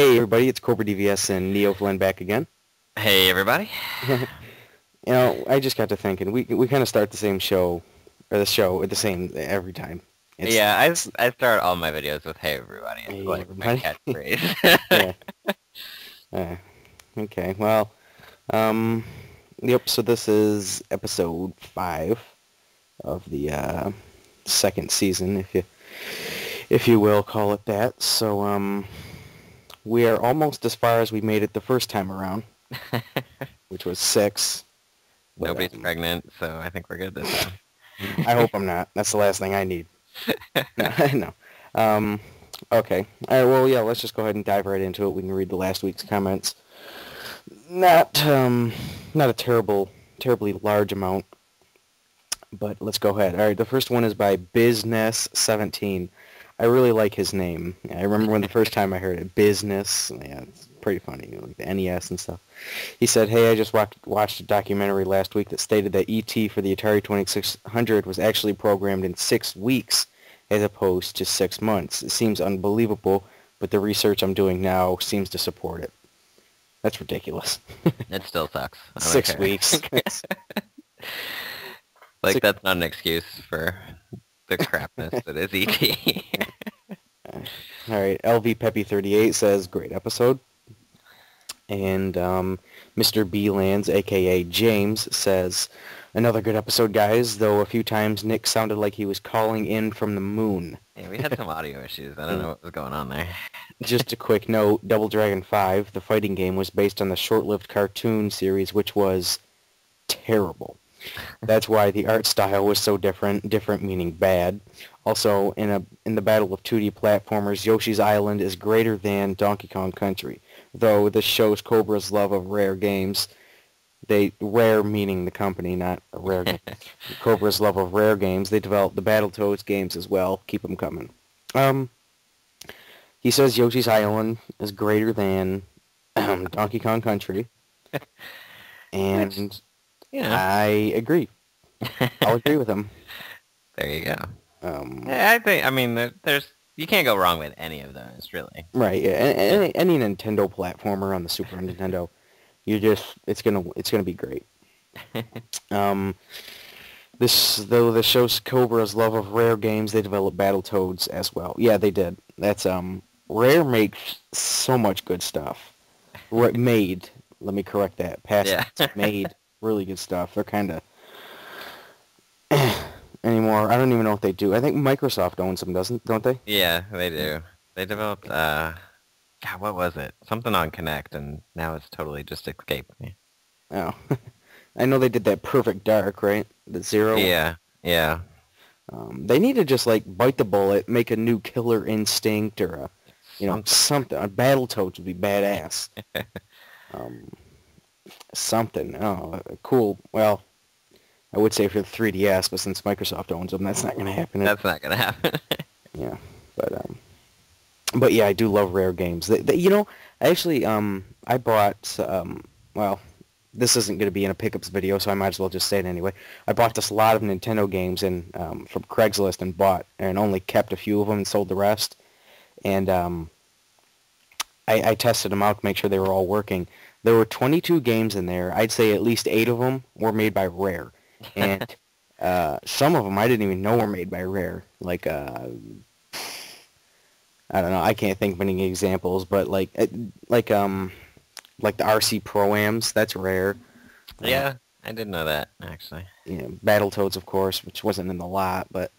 Hey everybody, it's cobradvs and Neo Flynn back again. Hey everybody. I just got to thinking, we kind of start the same show, or the show at the same every time. It's Yeah, I start all my videos with "Hey everybody." It's hey like my everybody. catchphrase. Yeah. Uh, okay. Well, um, yep. So this is episode 5 of the second season, if you will call it that. So we are almost as far as we made it the first time around, which was 6. But Nobody's pregnant, so I think we're good this time. I hope I'm not. That's the last thing I need. No, no. Um, okay. All right, well, yeah, let's just go ahead and dive right into it. We can read the last week's comments. Not a terribly large amount, but let's go ahead. All right, the first one is by Business17. I really like his name. I remember when the first time I heard it, Business. Yeah, it's pretty funny, like the NES and stuff. He said, "Hey, I just watched a documentary last week that stated that ET for the Atari 2600 was actually programmed in 6 weeks as opposed to 6 months. It seems unbelievable, but the research I'm doing now seems to support it." That's ridiculous. It still sucks. I don't 6 care. weeks. Like Six, that's not an excuse for the crapness that is ET. all right, LV Peppy 38 says, "Great episode." And Mr. B Lands, a.k.a. James, says, "Another good episode, guys, though a few times Nick sounded like he was calling in from the moon." Yeah, we had some audio issues. I don't know what was going on there. Just a quick note, Double Dragon 5, the fighting game, was based on the short-lived cartoon series, which was terrible. That's why the art style was so different meaning bad. Also, in the battle of 2D platformers, Yoshi's Island is greater than Donkey Kong Country. Though this shows Cobra's love of rare games. Rare meaning the company, not a rare game. Cobra's love of rare games. They developed the Battletoads games as well. Keep them coming. He says Yoshi's Island is greater than Donkey Kong Country, and Yeah. I agree. I'll agree with him. There you go. Um, Yeah, I mean, there's you can't go wrong with any of those, really. right, yeah. Any Nintendo platformer on the Super Nintendo, it's gonna be great. Um, this shows Cobra's love of rare games. They developed Battletoads as well. Yeah, they did. That's Rare makes so much good stuff. Made. Let me correct that. Past Yeah. made really good stuff. They're kind of anymore. I don't even know what they do. I think Microsoft owns them, don't they? Yeah, they do. They developed, God, what was it? Something on Connect, and now it's totally just escaped me. Oh, I know they did that Perfect Dark, right? The Zero. Yeah, yeah. They need to just like bite the bullet, make a new Killer Instinct or something. A Battletoads would be badass. Something. Oh, cool. Well, I would say for the 3DS, but since Microsoft owns them, that's not going to happen. That's not gonna happen. Yeah, but yeah, I do love rare games. I actually I bought well, this isn't going to be in a pickups video, so I might as well just say it anyway. I bought this lot of Nintendo games from Craigslist and only kept a few of them and sold the rest. And I tested them out to make sure they were all working. There were 22 games in there. I'd say at least 8 of them were made by Rare. And some of them I didn't even know were made by Rare. Like, I don't know. I can't think of any examples, but like the RC Pro-Ams, that's Rare. Yeah, I didn't know that, actually. Battletoads, of course, which wasn't in the lot, but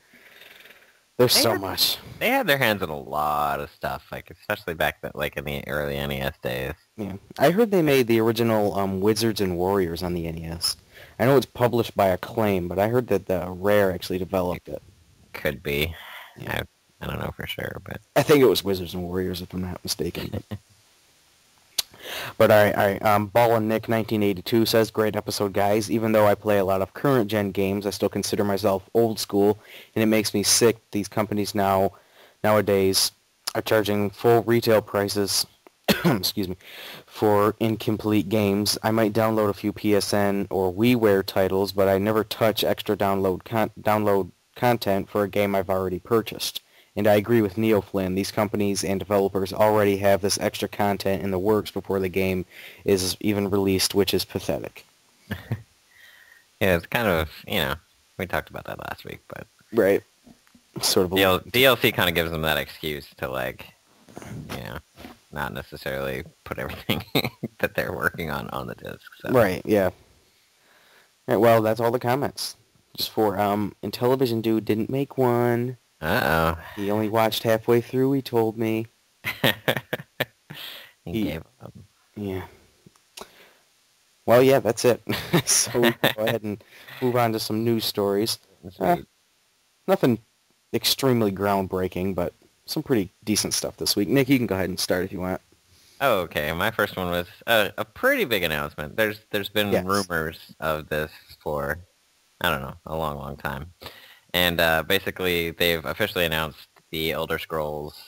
there's so much. They had their hands on a lot of stuff, like especially back then, like in the early NES days. Yeah, I heard they made the original Wizards and Warriors on the NES. I know it's published by Acclaim, but I heard that Rare actually developed it. Could be. Yeah. I don't know for sure, but I think it was Wizards and Warriors, if I'm not mistaken. But all right. Ball and Nick 1982 says, "Great episode, guys. Even though I play a lot of current gen games, I still consider myself old school, and it makes me sick. These companies nowadays are charging full retail prices, excuse me, for incomplete games. I might download a few PSN or WiiWare titles, but I never touch extra download content for a game I've already purchased. And I agree with Neo Flynn. These companies and developers already have this extra content in the works before the game is even released, which is pathetic. Yeah, it's kind of, we talked about that last week, but Right. Sort of DLC kind of gives them that excuse to, like, not necessarily put everything that they're working on the disc. So. Right, yeah. Right, well, that's all the comments. Just for, Intellivision Dude didn't make one. Uh-oh. He only watched halfway through, he told me. he gave up. Yeah. Well, yeah, that's it. So we can go ahead and move on to some news stories. Nothing extremely groundbreaking, but some pretty decent stuff this week. Nick, you can go ahead and start if you want. Oh, okay. My first one was a pretty big announcement. There's been rumors of this for, I don't know, a long, long time. And basically, they've officially announced the Elder Scrolls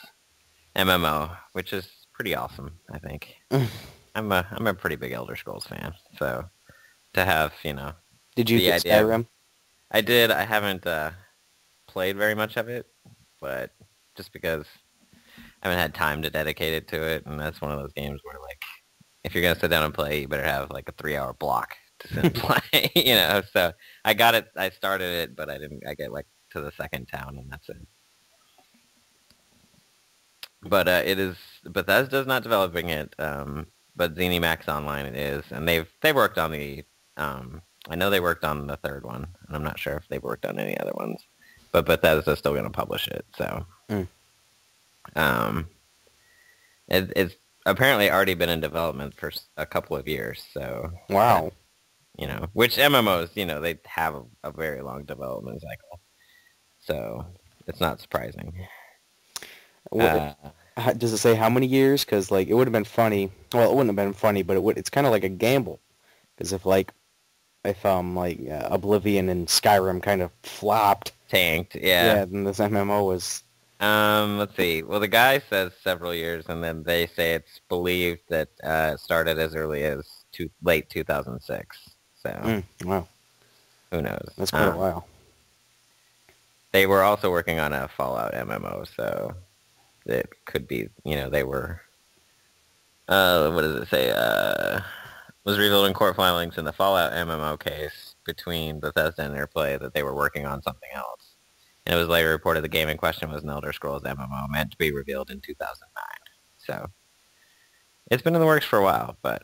MMO, which is pretty awesome, I think. I'm a pretty big Elder Scrolls fan, so to have, Did you get Skyrim? I did. I haven't played very much of it, but just because I haven't had time to dedicate it to it, and that's one of those games where, like, if you're gonna sit down and play, you better have like a 3-hour block to sit and play, So I got it. I started it, but I didn't. I get like to the second town, and that's it. But it is Bethesda's not developing it, but ZeniMax Online it is, and they've worked on the. I know they worked on the third one, and I'm not sure if they've worked on any other ones, but Bethesda's still going to publish it. So, it's apparently already been in development for a couple of years. So wow, which MMOs, they have a very long development cycle, so it's not surprising. Does it say how many years? Because like it would have been funny. Well, it wouldn't have been funny, but it's kind of like a gamble. Because if Oblivion and Skyrim kind of flopped, tanked, then this MMO was. Let's see. Well, the guy says several years, and then they say it's believed that it started as early as late 2006. So, wow, who knows? That's quite a while. They were also working on a Fallout MMO, so it could be, they were. What does it say? Was revealed in court filings in the Fallout MMO case between Bethesda and Airplay that they were working on something else. And it was later reported the game in question was an Elder Scrolls MMO meant to be revealed in 2009. So it's been in the works for a while, but...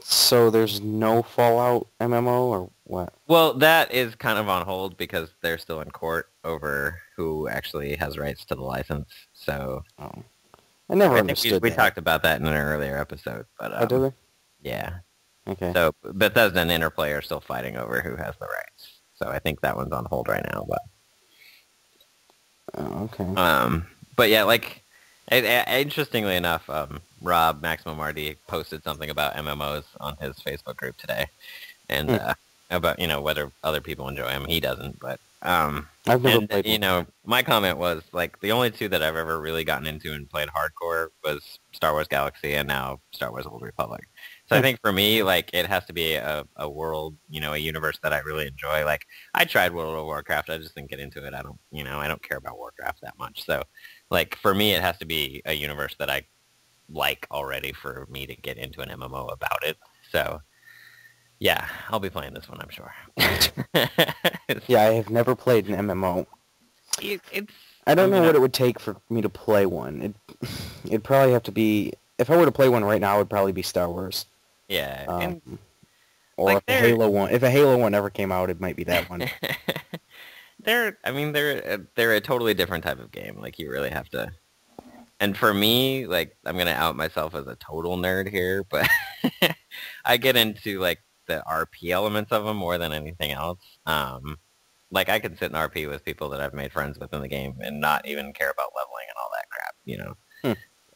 So there's no Fallout MMO or what? Well, that is kind of on hold because they're still in court over who actually has rights to the license. So I never understood we talked about that in an earlier episode. But, did we? Yeah. Okay. So Bethesda and Interplay are still fighting over who has the rights. So I think that one's on hold right now. But okay. But yeah, like interestingly enough, Rob Maximum RD posted something about MMOs on his Facebook group today, and about whether other people enjoy them. He doesn't, but I've never played one. My comment was like the only two that I've ever really gotten into and played hardcore was Star Wars Galaxy and now Star Wars Old Republic. So I think for me, like, it has to be a world, a universe that I really enjoy. Like, I tried World of Warcraft. I just didn't get into it. I don't care about Warcraft that much. So, like, for me, it has to be a universe that I like already for me to get into an MMO about it. So, yeah, I'll be playing this one, I'm sure. Yeah, I have never played an MMO. I don't know what it would take for me to play one. It'd probably have to be... If I were to play one right now, it would probably be Star Wars. Yeah. Or like if a Halo one. If a Halo one ever came out, it might be that one. They're a totally different type of game. Like, you really have to... And for me, like, I'm going to out myself as a total nerd here, but I get into, like, the RP elements of them more than anything else. Like, I can sit in RP with people that I've made friends with in the game and not even care about leveling and all that crap,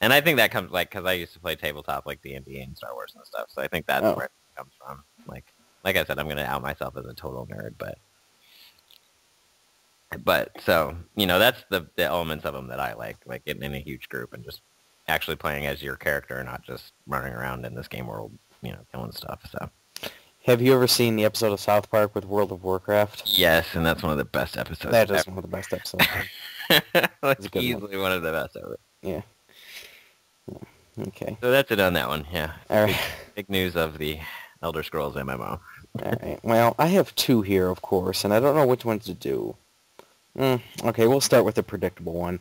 And I think that comes, like, because I used to play tabletop, like D&D and Star Wars and stuff, so I think that's where it comes from. Like I said, I'm going to out myself as a total nerd, but so, that's the elements of them that I like getting in a huge group and just actually playing as your character, not just running around in this game world, killing stuff, so. Have you ever seen the episode of South Park with World of Warcraft? Yes, and that's one of the best episodes That is one of the best episodes. Like It's a good one. easily one of the best ever. Yeah. Okay. So that's it on that one. Yeah. All right. Big news of the Elder Scrolls MMO. All right. Well, I have two here, of course, and I don't know which one to do. Okay, we'll start with the predictable one.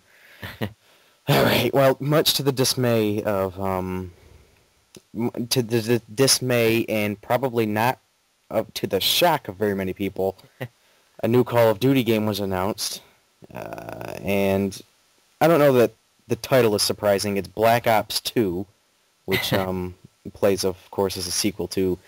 All right. Well, much to the dismay of to the dismay and probably not up to the shock of very many people, a new Call of Duty game was announced, and I don't know that the title is surprising. It's Black Ops 2, which plays, of course, as a sequel to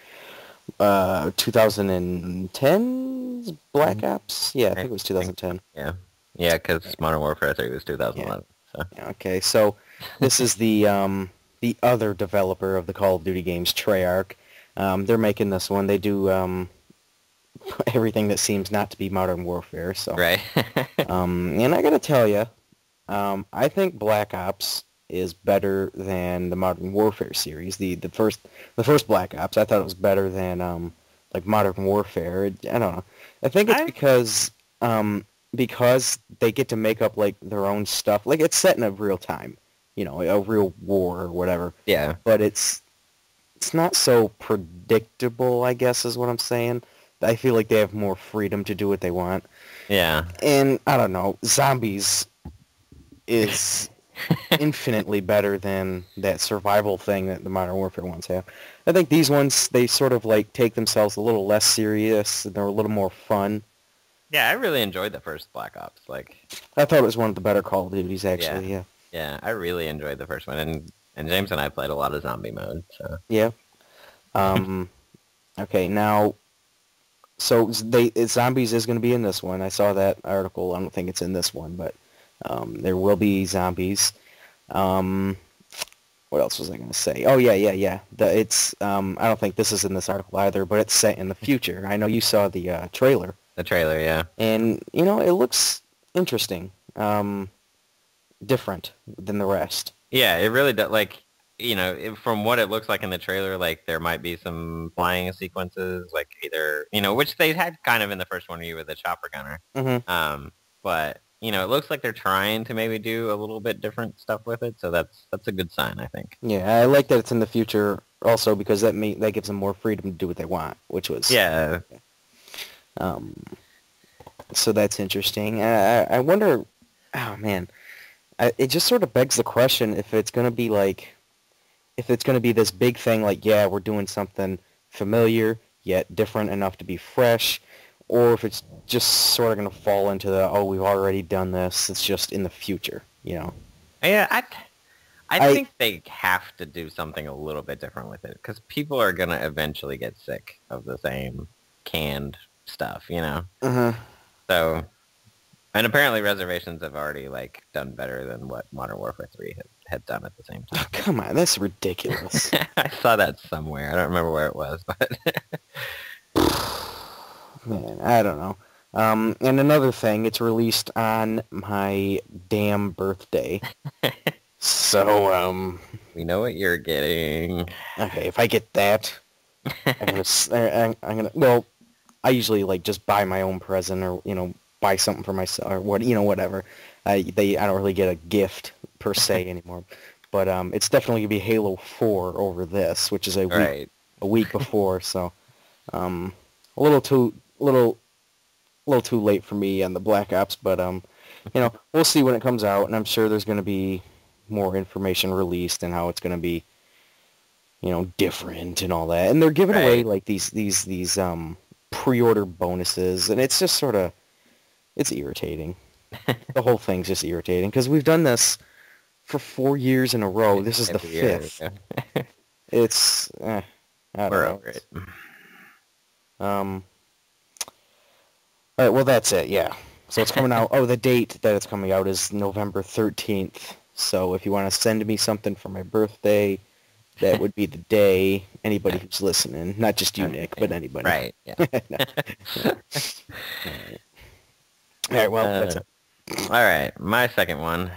2010's Black Ops. Yeah, I think it was 2010. Yeah. Yeah, because Modern Warfare 3 was 2011. So. Okay, so this is the other developer of the Call of Duty games, Treyarch. They're making this one. They do everything that seems not to be Modern Warfare. So Right. and I gotta tell you, I think Black Ops is better than the Modern Warfare series. The first Black Ops, I thought it was better than like Modern Warfare. I don't know. I think it's because they get to make up like their own stuff. Like it's set in a real time, a real war or whatever. Yeah. But it's not so predictable, I guess is what I'm saying. I feel like they have more freedom to do what they want. Yeah. And I don't know, zombies is infinitely better than that survival thing that the Modern Warfare ones have. I think these ones, they sort of like take themselves a little less serious, and they're a little more fun. Yeah, I really enjoyed the first Black Ops. Like, I thought it was one of the better Call of Duties, actually. Yeah. Yeah, I really enjoyed the first one, and James and I played a lot of zombie mode. So yeah. Okay, now, so zombies is going to be in this one. I saw that article. I don't think it's in this one, but there will be zombies. What else was I going to say? Oh yeah. It's I don't think this is in this article either, but it's set in the future. I know you saw the trailer. The trailer, yeah. And, it looks interesting. Different than the rest. Yeah, it really does. Like, from what it looks like in the trailer, like, there might be some flying sequences, like, either, which they had kind of in the first one where you were the chopper gunner. Mm-hmm. But, it looks like they're trying to maybe do a little bit different stuff with it, so that's a good sign, I think. Yeah, I like that it's in the future also because that gives them more freedom to do what they want, which was... Yeah. So that's interesting. I wonder... Oh, man. It just sort of begs the question if it's going to be like... If it's going to be this big thing like, yeah, we're doing something familiar, yet different enough to be fresh, or if it's just sort of going to fall into the, oh, we've already done this, it's just in the future, Yeah, I think they have to do something a little bit different with it, because people are going to eventually get sick of the same canned stuff, Uh-huh. So, and apparently Reservations have already, like, done better than what Modern Warfare 3 had done at the same time. Oh, come on, that's ridiculous. I saw that somewhere. I don't remember where it was, but... Man, I don't know. And another thing, it's released on my damn birthday. So, we know what you're getting. Okay, if I get that, I'm gonna, well, I usually, like, just buy my own present or, buy something for myself or whatever. I don't really get a gift per se anymore. But, it's definitely gonna be Halo 4 over this, which is a week before, so, a little too late for me on the Black Ops, but we'll see when it comes out, and I'm sure there's going to be more information released and how it's going to be, different and all that. And they're giving away like these pre-order bonuses, and it's just sort of it's irritating. The whole thing's just irritating because we've done this for 4 years in a row. This is the fifth. It's I don't know. Over it. All right, well, that's it, yeah. So it's coming out. Oh, the date that it's coming out is November 13th. So if you want to send me something for my birthday, that would be the day. Anybody who's listening. Not just you, Nick, but anybody. Right, yeah. All right, well, that's it. All right, my second one.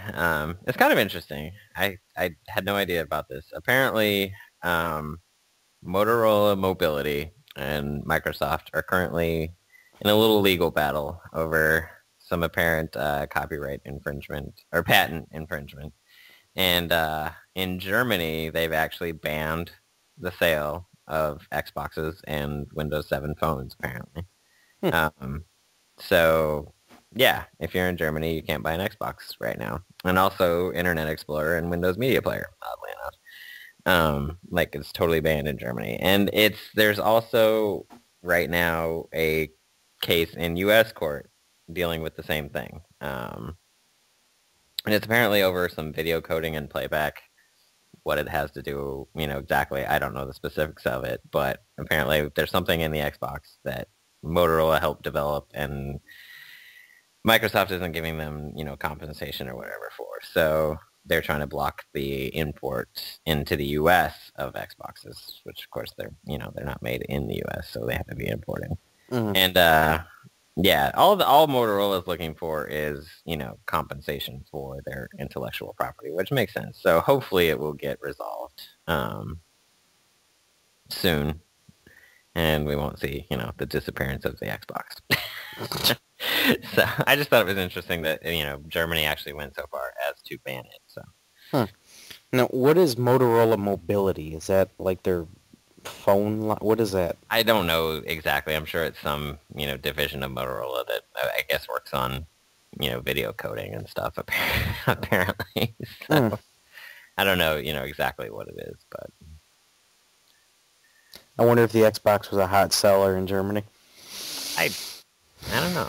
It's kind of interesting. I had no idea about this. Apparently, Motorola Mobility and Microsoft are currently in a little legal battle over some apparent copyright infringement or patent infringement. And in Germany, they've actually banned the sale of Xboxes and Windows 7 phones, apparently. So, yeah, if you're in Germany, you can't buy an Xbox right now. And also Internet Explorer and Windows Media Player, oddly enough. Like, it's totally banned in Germany. And there's also, right now, a case in U.S. court dealing with the same thing. And it's apparently over some video coding and playback. What it has to do, exactly, I don't know the specifics of it, but apparently there's something in the Xbox that Motorola helped develop and Microsoft isn't giving them, compensation or whatever for. So they're trying to block the import into the U.S. of Xboxes, which of course they're not made in the U.S., so they have to be importing. Mm-hmm. And yeah, all Motorola is looking for is, compensation for their intellectual property, which makes sense. So hopefully it will get resolved soon, and we won't see, the disappearance of the Xbox. So I just thought it was interesting that, Germany actually went so far as to ban it. So. Now, what is Motorola Mobility? Is that like their phone line? What is that? I don't know exactly. I'm sure it's some, division of Motorola that I guess works on, video coding and stuff, apparently. So I don't know, exactly what it is, but. I wonder if the Xbox was a hot seller in Germany. I don't know.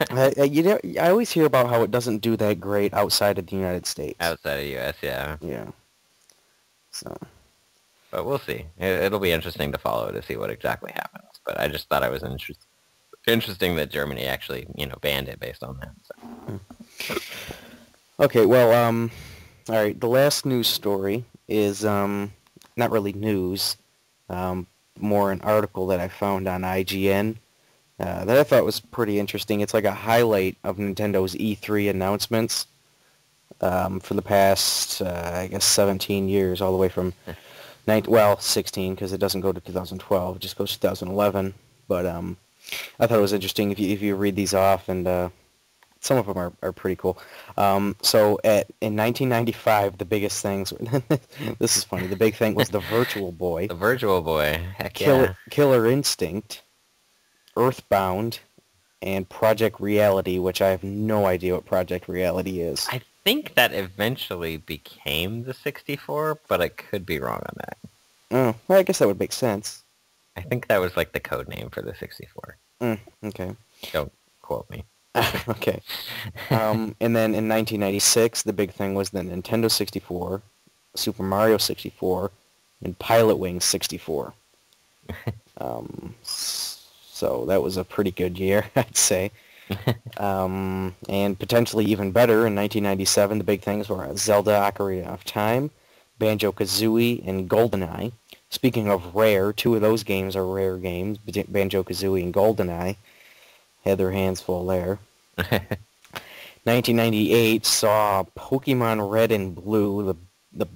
I always hear about how it doesn't do that great outside of the United States. Outside of the U.S., yeah. Yeah. So. But we'll see. It'll be interesting to follow to see what exactly happens. But I just thought it was interesting that Germany actually, banned it based on that. So. Okay, well, all right. The last news story is not really news, more an article that I found on IGN that I thought was pretty interesting. It's like a highlight of Nintendo's E3 announcements for the past, I guess, 17 years, all the way from 16, because it doesn't go to 2012. It just goes to 2011. But I thought it was interesting if you read these off, and some of them are pretty cool. So in 1995, the biggest things, this is funny, the big thing was the Virtual Boy. The Virtual Boy, heck yeah. Killer Instinct, Earthbound, and Project Reality, which I have no idea what Project Reality is. I think that eventually became the 64, but I could be wrong on that. Oh, well, I guess that would make sense. I think that was like the code name for the 64. Okay. Don't quote me. Okay. And then in 1996, the big thing was the Nintendo 64, Super Mario 64, and Pilot Wings 64. So that was a pretty good year, I'd say. And potentially even better, in 1997, the big things were Zelda Ocarina of Time, Banjo-Kazooie, and GoldenEye. Speaking of rare, two of those games are rare games, Banjo-Kazooie and GoldenEye. Had their hands full there. 1998 saw Pokemon Red and Blue, the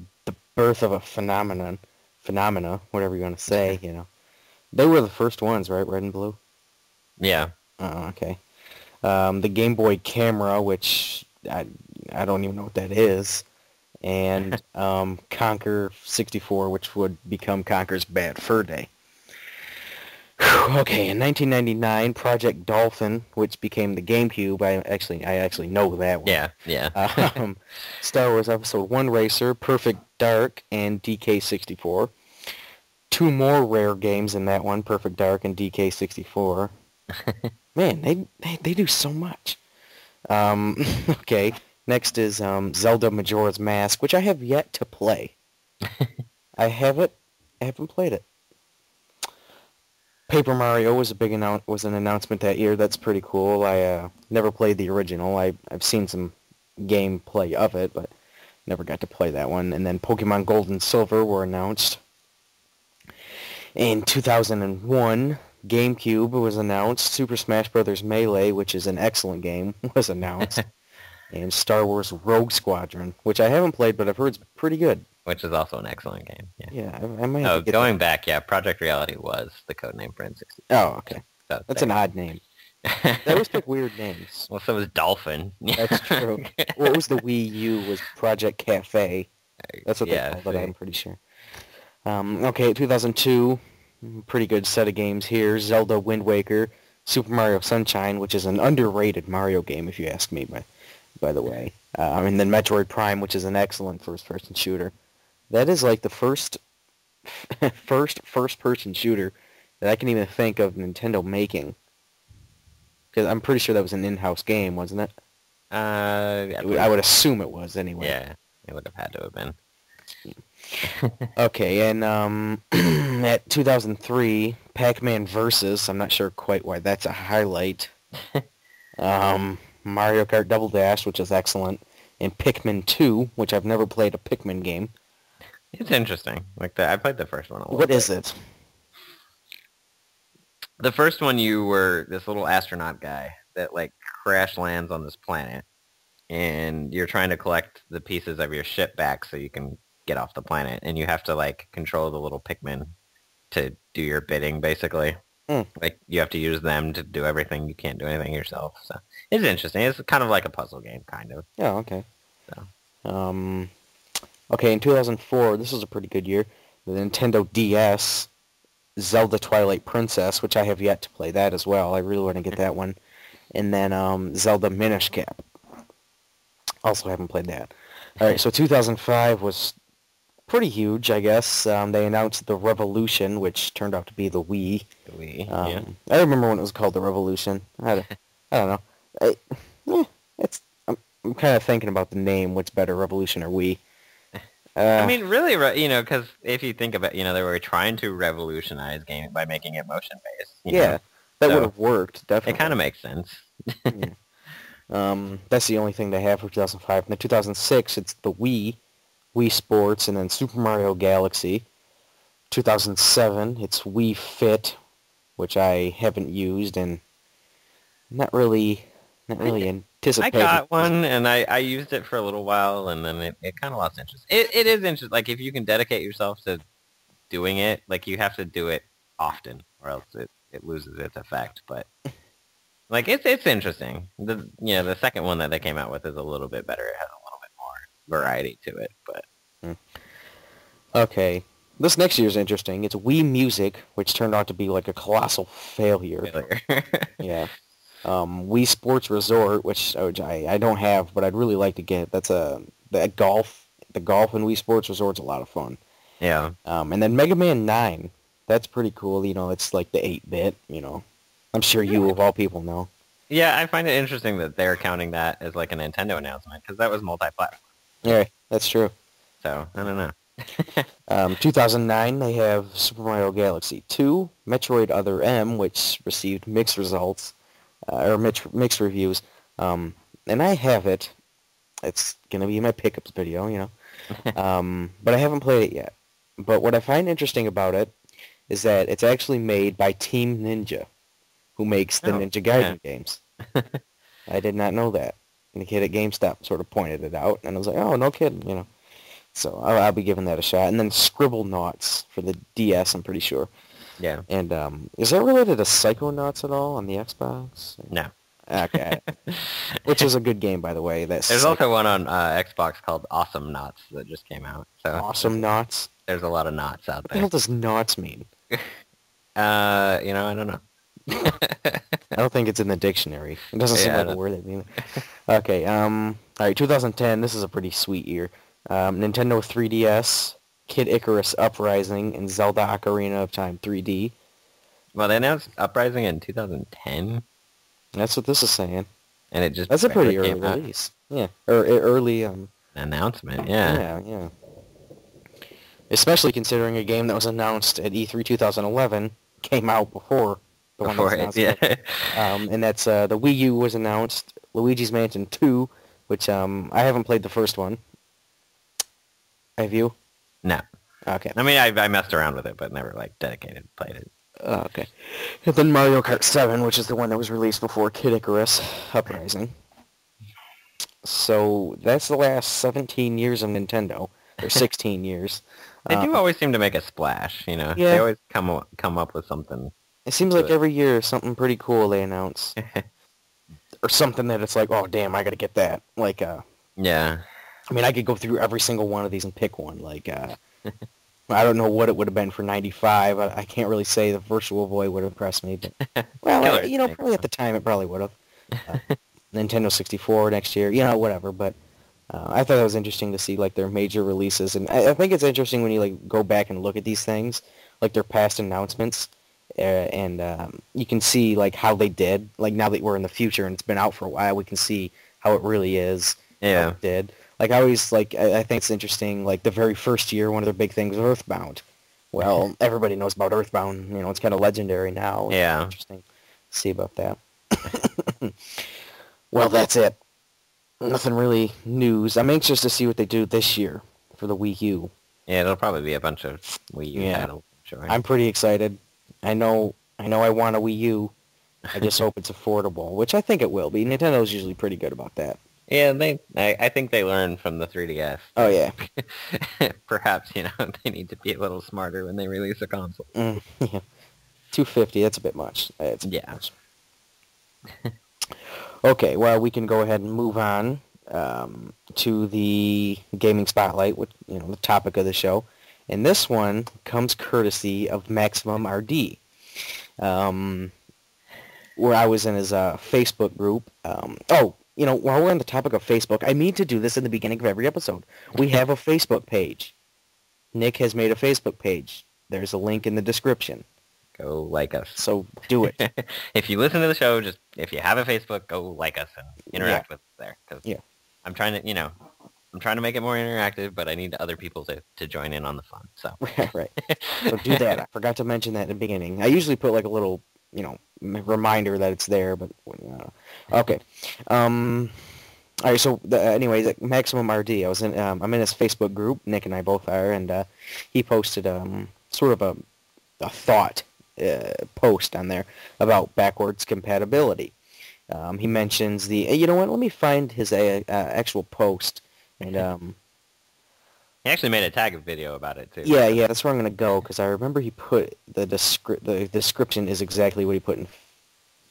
birth of a phenomena, whatever you want to say, They were the first ones, right? Red and Blue? Yeah. Oh, okay. The Game Boy Camera, which I don't even know what that is. And Conquer 64, which would become Conker's Bad Fur Day. Okay, in 1999, Project Dolphin, which became the GameCube. I actually know that one. Yeah. Star Wars Episode 1 Racer, Perfect Dark, and DK64. Two more rare games in that one, Perfect Dark and DK64. Man, they do so much. Okay, next is Zelda Majora's Mask, which I have yet to play. I haven't played it. Paper Mario was an announcement that year. That's pretty cool. I never played the original. I've seen some gameplay of it, but never got to play that one. And then Pokemon Gold and Silver were announced. In 2001, GameCube was announced. Super Smash Bros. Melee, which is an excellent game, was announced. And Star Wars Rogue Squadron, which I haven't played, but I've heard is pretty good. Which is also an excellent game. Yeah, I might have to get going back, Project Reality was the code name for N64. Oh, okay. That's an odd name. They always pick weird names. Well, so was Dolphin. That's true. What was the Wii U was Project Cafe. That's what they Yeah, called it, see. I'm pretty sure. Okay, 2002, pretty good set of games here. Zelda Wind Waker, Super Mario Sunshine, which is an underrated Mario game, if you ask me, by the way. And then Metroid Prime, which is an excellent first-person shooter. That is like the first-person shooter that I can even think of Nintendo making. Because I'm pretty sure that was an in-house game, wasn't it? I would assume it was, anyway. Yeah, it would have had to have been. Okay, and at 2003, Pac-Man Versus. I'm not sure quite why that's a highlight. Mario Kart Double Dash, which is excellent, and Pikmin 2, which I've never played a Pikmin game. It's interesting. I played the first one a little What bit. is it? The first one, you were this little astronaut guy that crash lands on this planet, and you're trying to collect the pieces of your ship back so you can get off the planet, and you have to control the little Pikmin to do your bidding, basically. You have to use them to do everything. You can't do anything yourself. So it's interesting. It's kind of like a puzzle game, kind of. Oh, okay. So. Okay, in 2004, this was a pretty good year. The Nintendo DS, Zelda Twilight Princess, which I have yet to play that as well. I really want to get that one. And then Zelda Minish Cap. Also haven't played that. All right, so 2005 was pretty huge, I guess. They announced the Revolution, which turned out to be the Wii. The Wii, yeah. I remember when it was called the Revolution. I don't know. I'm kind of thinking about the name. What's better, Revolution or Wii? I mean, really, because if you think about, they were trying to revolutionize gaming by making it motion-based. Yeah, that would have worked, definitely. It kind of makes sense. That's the only thing they have for 2005. And in 2006, it's the Wii Sports, and then Super Mario Galaxy. 2007, it's Wii Fit, which I haven't used and not really anticipated. I got one, and I used it for a little while, and then it kind of lost interest. It is interesting. If you can dedicate yourself to doing it, you have to do it often, or else it loses its effect. But it's interesting. The second one that they came out with is a little bit better. It has a little bit more variety to it, but okay. This next year's interesting. It's Wii Music, which turned out to be a colossal failure. Yeah. Wii Sports Resort, which I don't have, but I'd really like to get. That's the golf in Wii Sports Resort's a lot of fun. Yeah. And then Mega Man 9. That's pretty cool. It's the 8-bit, I'm sure you, of all people, know. Yeah, I find it interesting that they're counting that as a Nintendo announcement, because that was multi-platform. Yeah, that's true. So, I don't know. 2009, they have Super Mario Galaxy 2, Metroid Other M, which received mixed results, or mixed reviews. And I have it. It's going to be in my pickups video, but I haven't played it yet. But what I find interesting about it is that it's actually made by Team Ninja, who makes the Ninja Gaiden games. I did not know that. And the kid at GameStop sort of pointed it out, and I was like, oh, no kidding, So I'll be giving that a shot. And then Scribblenauts for the DS, I'm pretty sure. Yeah. And is that related to Psychonauts at all on the Xbox? No. Okay. Which is a good game, by the way. There's also one on Xbox called Awesome Knots that just came out. So Awesome Knots? There's a lot of knots out What the there. hell does knots mean? I don't know. I don't think it's in the dictionary. It doesn't seem like a word that means. Okay, all right, 2010, this is a pretty sweet year. Nintendo 3DS, Kid Icarus Uprising, and Zelda Ocarina of Time 3D. Well, they announced Uprising in 2010. That's what this is saying. And it just... That's a pretty early release. Yeah, or early... announcement, yeah. Yeah. Especially considering a game that was announced at E3 2011 came out before the one that was announced. Yeah. And that's the Wii U was announced, Luigi's Mansion 2, which I haven't played the first one. Have you? No. Okay. I mean, I messed around with it, but never dedicated played it. Okay. And then Mario Kart 7, which is the one that was released before Kid Icarus Uprising. So that's the last 17 years of Nintendo, or 16 years. They do always seem to make a splash, Yeah. They always come up with something It seems like every year something pretty cool they announce. Or something that it's like, oh, damn, I gotta get that. Like, Yeah. I mean, I could go through every single one of these and pick one. Like, I don't know what it would have been for 95. I can't really say the Virtual Boy would have impressed me, but, well, Killer probably at the time it probably would have. Nintendo 64 next year, whatever, but I thought that was interesting to see, like, their major releases, and I think it's interesting when you, like, go back and look at these things, like, their past announcements, and you can see, like, how they did, like, now that we're in the future and it's been out for a while, we can see how it really is, how it did. Like, I always, like, I think it's interesting, like, the very first year, one of their big things was Earthbound. Well, everybody knows about Earthbound, it's kind of legendary now. Yeah. It's interesting to see about that. Well, that's it. Nothing really news. I'm anxious to see what they do this year for the Wii U. Yeah, it'll probably be a bunch of Wii U titles. Sure. I'm pretty excited. I know I want a Wii U. I just hope it's affordable, which I think it will be. Nintendo's usually pretty good about that. Yeah, I think they learned from the 3DS. Oh, yeah. Perhaps, they need to be a little smarter when they release a console. Yeah. $250, that's a bit much. It's a bit much. Okay, well, we can go ahead and move on to the gaming spotlight, which, the topic of the show. And this one comes courtesy of Maximum RD, where I was in his Facebook group. While we're on the topic of Facebook, I mean to do this in the beginning of every episode. We have a Facebook page. Nick has made a Facebook page. There's a link in the description. Go like us. So do it. If you listen to the show, just if you have a Facebook, go like us and interact with us there. Cause I'm trying to make it more interactive, but I need other people to join in on the fun. So right. So do that. I forgot to mention that in the beginning. I usually put like a little, reminder that it's there, but okay. All right. So anyways, Maximum RD. I'm in his Facebook group. Nick and I both are, and he posted sort of a thought post on there about backwards compatibility. He mentions you know what? Let me find his actual post. And he actually made a tag video about it too. Yeah, that's where I'm gonna go because I remember he put the description is exactly what he put in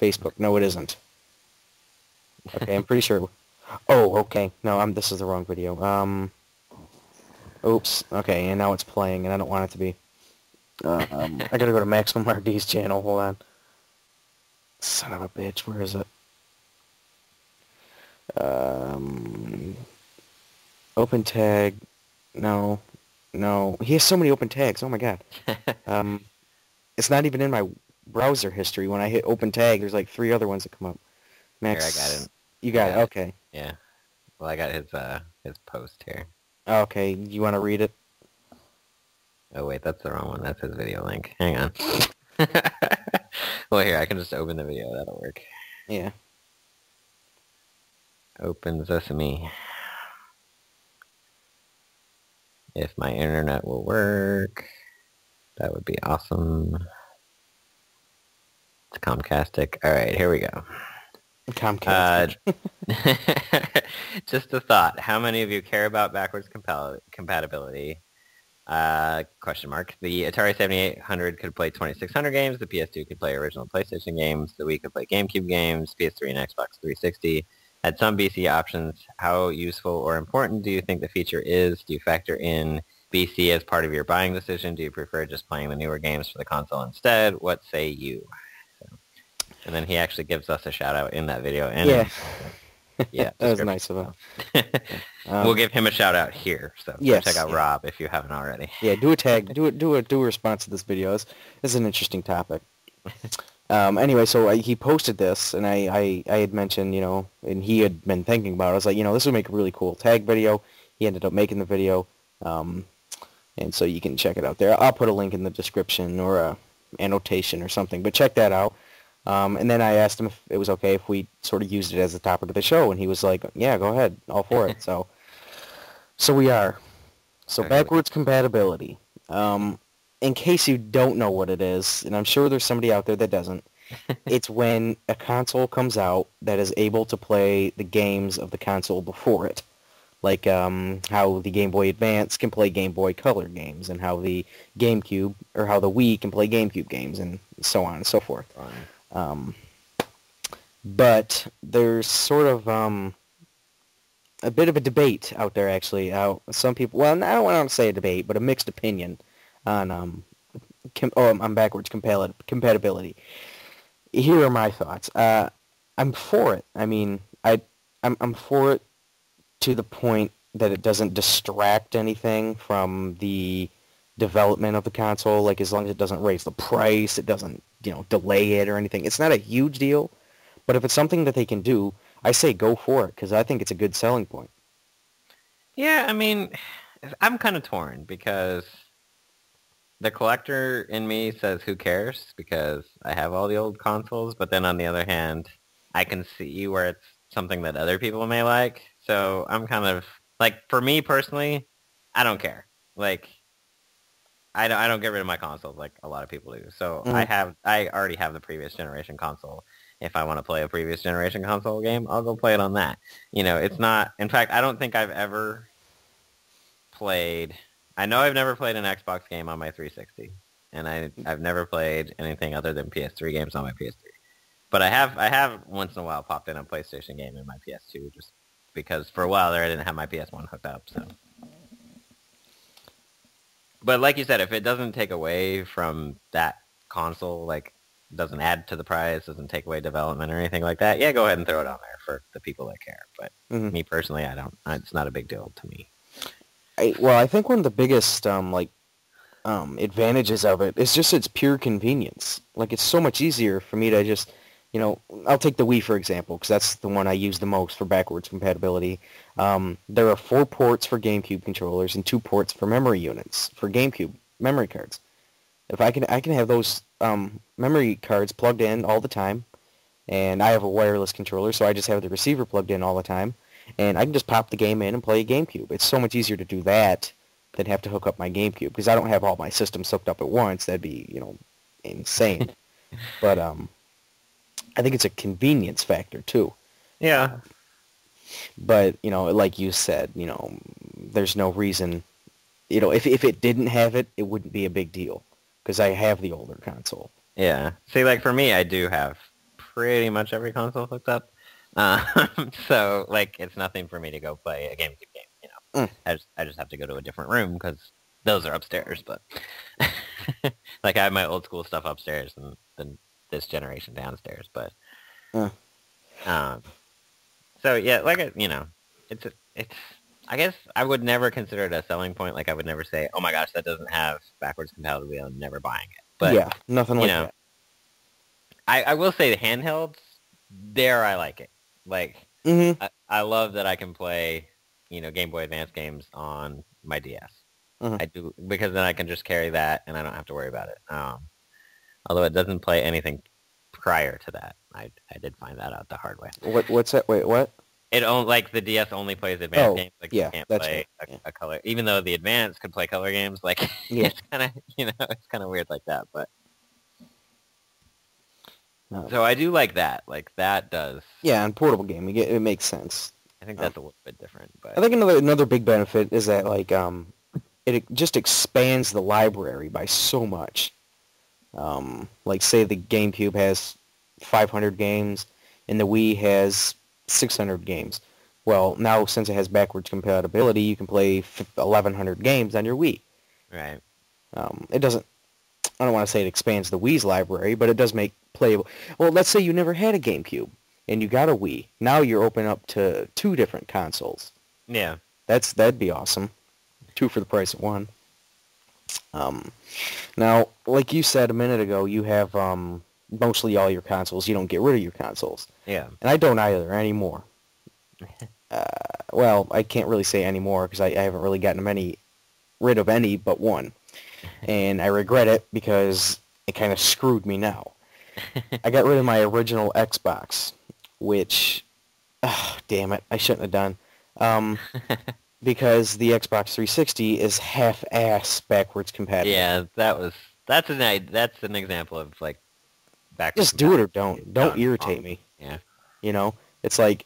Facebook. No, it isn't. Okay, I'm pretty sure. Oh, okay. No, this is the wrong video. Oops. Okay, and now it's playing, and I don't want it to be. I gotta go to Maximum RD's channel. Hold on. Son of a bitch. Where is it? Open tag. No. He has so many open tags. Oh my god. It's not even in my browser history. When I hit open tag, there's like 3 other ones that come up. Max, here, I got it. You got it. Okay. Yeah. Well, I got his post here. Okay. You want to read it? Oh wait, that's the wrong one. That's his video link. Hang on. Well, here, I can just open the video. That'll work. Yeah. Open Sesame. If my internet will work, that would be awesome. It's Comcastic. All right, here we go. Comcast. Just a thought. How many of you care about backwards compatibility? Question mark. The Atari 7800 could play 2600 games. The PS2 could play original PlayStation games. The Wii could play GameCube games. PS3 and Xbox 360 had some BC options. How useful or important do you think the feature is? Do you factor in BC as part of your buying decision? Do you prefer just playing the newer games for the console instead? What say you? So, and then he actually gives us a shout out in that video. And yeah, that was nice of him. We'll give him a shout out here. So check out Rob if you haven't already. Yeah, do a tag. Do a response to this video. This is an interesting topic. Anyway, so he posted this, and I had mentioned, and he had been thinking about it. I was like, this would make a really cool tag video. He ended up making the video, and so you can check it out there. I'll put a link in the description or a annotation or something, but check that out. And then I asked him if it was okay if we sort of used it as the topic of the show, and he was like, yeah, go ahead, all for it. So we are. So backwards compatibility. In case you don't know what it is, and I'm sure there's somebody out there that doesn't, it's when a console comes out that is able to play the games of the console before it. Like how the Game Boy Advance can play Game Boy Color games, and how the GameCube or how the Wii can play GameCube games, and so on and so forth. But there's sort of a bit of a debate out there, actually. Some people, well, I don't want to say a debate, but a mixed opinion on on backwards compatibility. Here are my thoughts. I'm for it. I mean, I'm for it to the point that it doesn't distract anything from the development of the console. Like, as long as it doesn't raise the price, it doesn't, delay it or anything. It's not a huge deal, but if it's something that they can do, I say go for it, because I think it's a good selling point. Yeah, I mean, I'm kind of torn, because the collector in me says who cares, because I have all the old consoles, but then on the other hand, I can see where it's something that other people may like. So I'm kind of, like, for me personally, I don't care. Like, I don't get rid of my consoles like a lot of people do. So I already have the previous generation console. If I want to play a previous generation console game, I'll go play it on that. It's not, in fact, I don't think I've ever played, I know I've never played an Xbox game on my 360, and I've never played anything other than PS3 games on my PS3. But I have once in a while popped in a PlayStation game in my PS2, just because for a while there I didn't have my PS1 hooked up. So, but like you said, if it doesn't take away from that console, like, doesn't add to the price, doesn't take away development or anything like that, yeah, go ahead and throw it on there for the people that care. But me personally, I don't. It's not a big deal to me. I think one of the biggest advantages of it is just its pure convenience. Like, it's so much easier for me to just, I'll take the Wii for example, because that's the one I use the most for backwards compatibility. There are 4 ports for GameCube controllers and 2 ports for memory units for GameCube memory cards. If I can have those memory cards plugged in all the time, and I have a wireless controller, so I just have the receiver plugged in all the time, and I can just pop the game in and play a GameCube. It's so much easier to do that than have to hook up my GameCube, because I don't have all my systems hooked up at once. That'd be, insane. But I think it's a convenience factor too. Yeah. But, like you said, there's no reason, if it didn't have it, it wouldn't be a big deal, because I have the older console. Yeah. See, like, for me, I do have pretty much every console hooked up. So, like, it's nothing for me to go play a GameCube game, I just have to go to a different room, because those are upstairs, but like, I have my old school stuff upstairs and then this generation downstairs, but so yeah, like, it's I guess I would never consider it a selling point. Like, I would never say, oh my gosh, that doesn't have backwards compatibility, I'm never buying it. But yeah, nothing like that. I will say the handhelds, there I like it. Like, I love that I can play, Game Boy Advance games on my DS. I do, because then I can just carry that and I don't have to worry about it. Although it doesn't play anything prior to that. I did find that out the hard way. What's that? Wait, what? Like, the DS only plays advanced games. Like, yeah, you can't play a color, even though the Advance could play color games. Like, it's kind of, it's kind of weird like that. But so I do like that. Like, that does. Yeah, and portable game, it makes sense. I think that's a little bit different. But I think another big benefit is that, like, it just expands the library by so much. Like, say the GameCube has 500 games and the Wii has 600 games. Well, now, since it has backwards compatibility, you can play 1,100 games on your Wii. Right. It doesn't, I don't want to say it expands the Wii's library, but it does make playable. Well, let's say you never had a GameCube and you got a Wii. Now you're open up to 2 different consoles. Yeah. That'd be awesome. 2 for the price of 1. Now, like you said a minute ago, you have mostly all your consoles. You don't get rid of your consoles. Yeah. And I don't either anymore. Well, I can't really say anymore, because I haven't really gotten rid of any but one. And I regret it, because it kind of screwed me now. I got rid of my original Xbox, which, damn it, I shouldn't have done. Because the Xbox 360 is half-ass backwards compatible. Yeah, that's an example of, like, backwards. Just do it or don't. Don't irritate me. Yeah. It's like,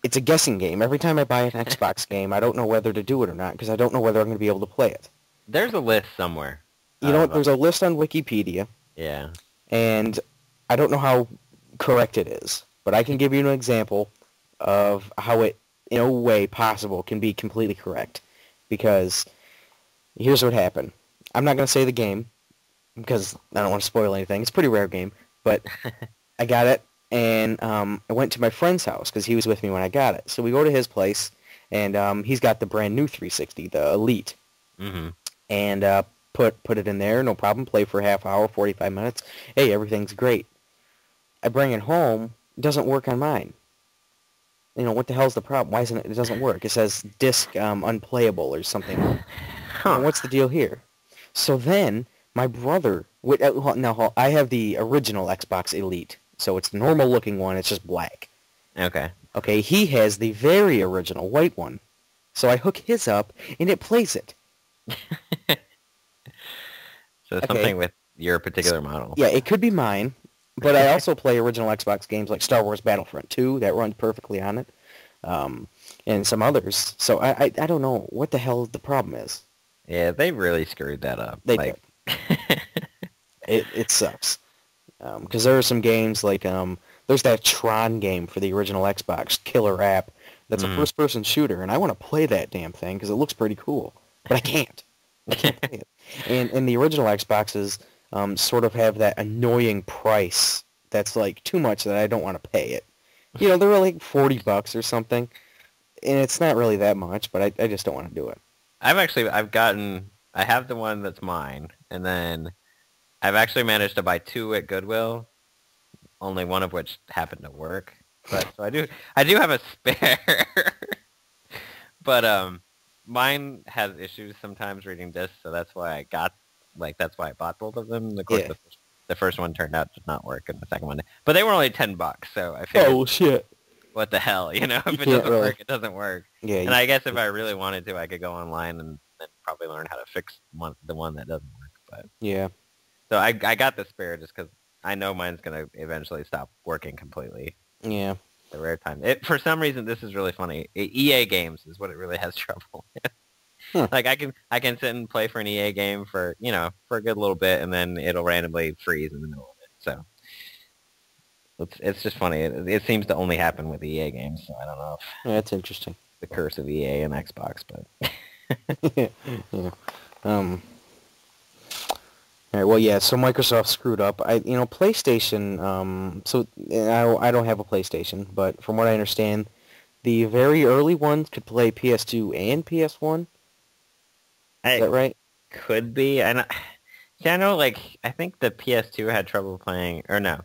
it's a guessing game. Every time I buy an Xbox game, I don't know whether to do it or not because I don't know whether I'm going to be able to play it. There's a list somewhere. You know what? There's a list on Wikipedia. Yeah. And I don't know how correct it is, but I can give you an example of how it, in a way possible, can be completely correct. Because here's what happened. I'm not going to say the game because I don't want to spoil anything. It's a pretty rare game, but I got it, and I went to my friend's house because he was with me when I got it. So we go to his place, and he's got the brand new 360, the Elite. Mm-hmm. And put it in there, no problem. Play for a half hour, 45 minutes. Hey, everything's great. I bring it home. It doesn't work on mine. You know, what the hell's the problem? Why isn't it? It doesn't work. It says disc unplayable or something. Huh. What's the deal here? So then my brother. Now I have the original Xbox Elite, so it's the normal looking one. It's just black. Okay. Okay. He has the very original white one. So I hook his up, and it plays it. So something with your particular model. Yeah, it could be mine, but I also play original Xbox games like Star Wars Battlefront 2 that runs perfectly on it, and some others. So I don't know what the hell the problem is. Yeah, they really screwed that up. They did. It sucks. Because there are some games like there's that Tron game for the original Xbox, killer app. That's a first-person shooter, and I want to play that damn thing because it looks pretty cool, but I can't. I can't play it. And the original Xboxes sort of have that annoying price that's like too much that I don't want to pay it. You know, they're like $40 or something, and it's not really that much, but I just don't want to do it. I have the one that's mine, and then I've actually managed to buy 2 at Goodwill, only one of which happened to work. But so I do have a spare. But mine has issues sometimes reading discs, so that's why that's why I bought both of them. Of course, Yeah. the first one turned out to not work, and the second one, but they were only $10, so I figured, Oh shit! what the hell, you know? If it Yeah, doesn't really. work, it doesn't work. Yeah. And I guess if I really wanted to, I could go online and probably learn how to fix the one that doesn't work. But Yeah. so I got the spare just because I know mine's gonna eventually stop working completely. Yeah. The rare time. For some reason, this is really funny. EA games is what it really has trouble with. Huh. Like I can sit and play for an EA game for a good little bit, and then it'll randomly freeze in the middle of it. So it's just funny. It seems to only happen with EA games. So I don't know if Yeah, that's interesting. the curse of EA and Xbox, but Yeah. All right, well, yeah, so Microsoft screwed up. PlayStation, so I don't have a PlayStation, but from what I understand, the very early ones could play PS2 and PS1. Is that right? could be. And I know, like, I think the PS2 had trouble playing, or no.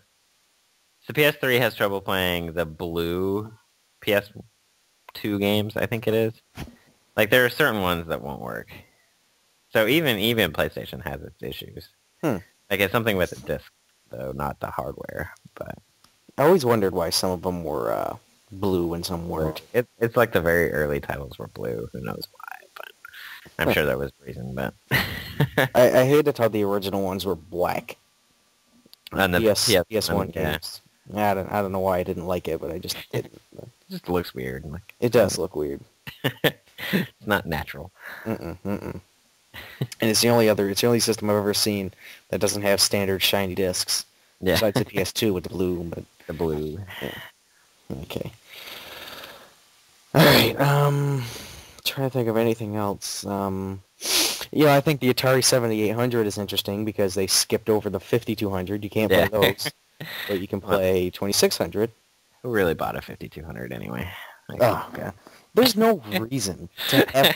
So PS3 has trouble playing the blue PS2 games, I think it is. Like, there are certain ones that won't work. So even PlayStation has its issues. Like, it's something with the disc, though, not the hardware. But I always wondered why some of them were blue and some weren't. it's like the very early titles were blue. Who knows why? But I'm sure there was a reason. But I hated how the original ones were black. and the PS1 yeah, games. I don't know why I didn't like it, but I just didn't. it just looks weird. Like, It does look weird. it's not natural. And it's the only system I've ever seen that doesn't have standard shiny discs. Yeah, Besides the PS2 with the blue, but the blue. okay. All right. Trying to think of anything else. I think the Atari 7800 is interesting because they skipped over the 5200. You can't play those, but you can play 2600. Who really bought a 5200 anyway? Like, Oh god. There's no reason to have.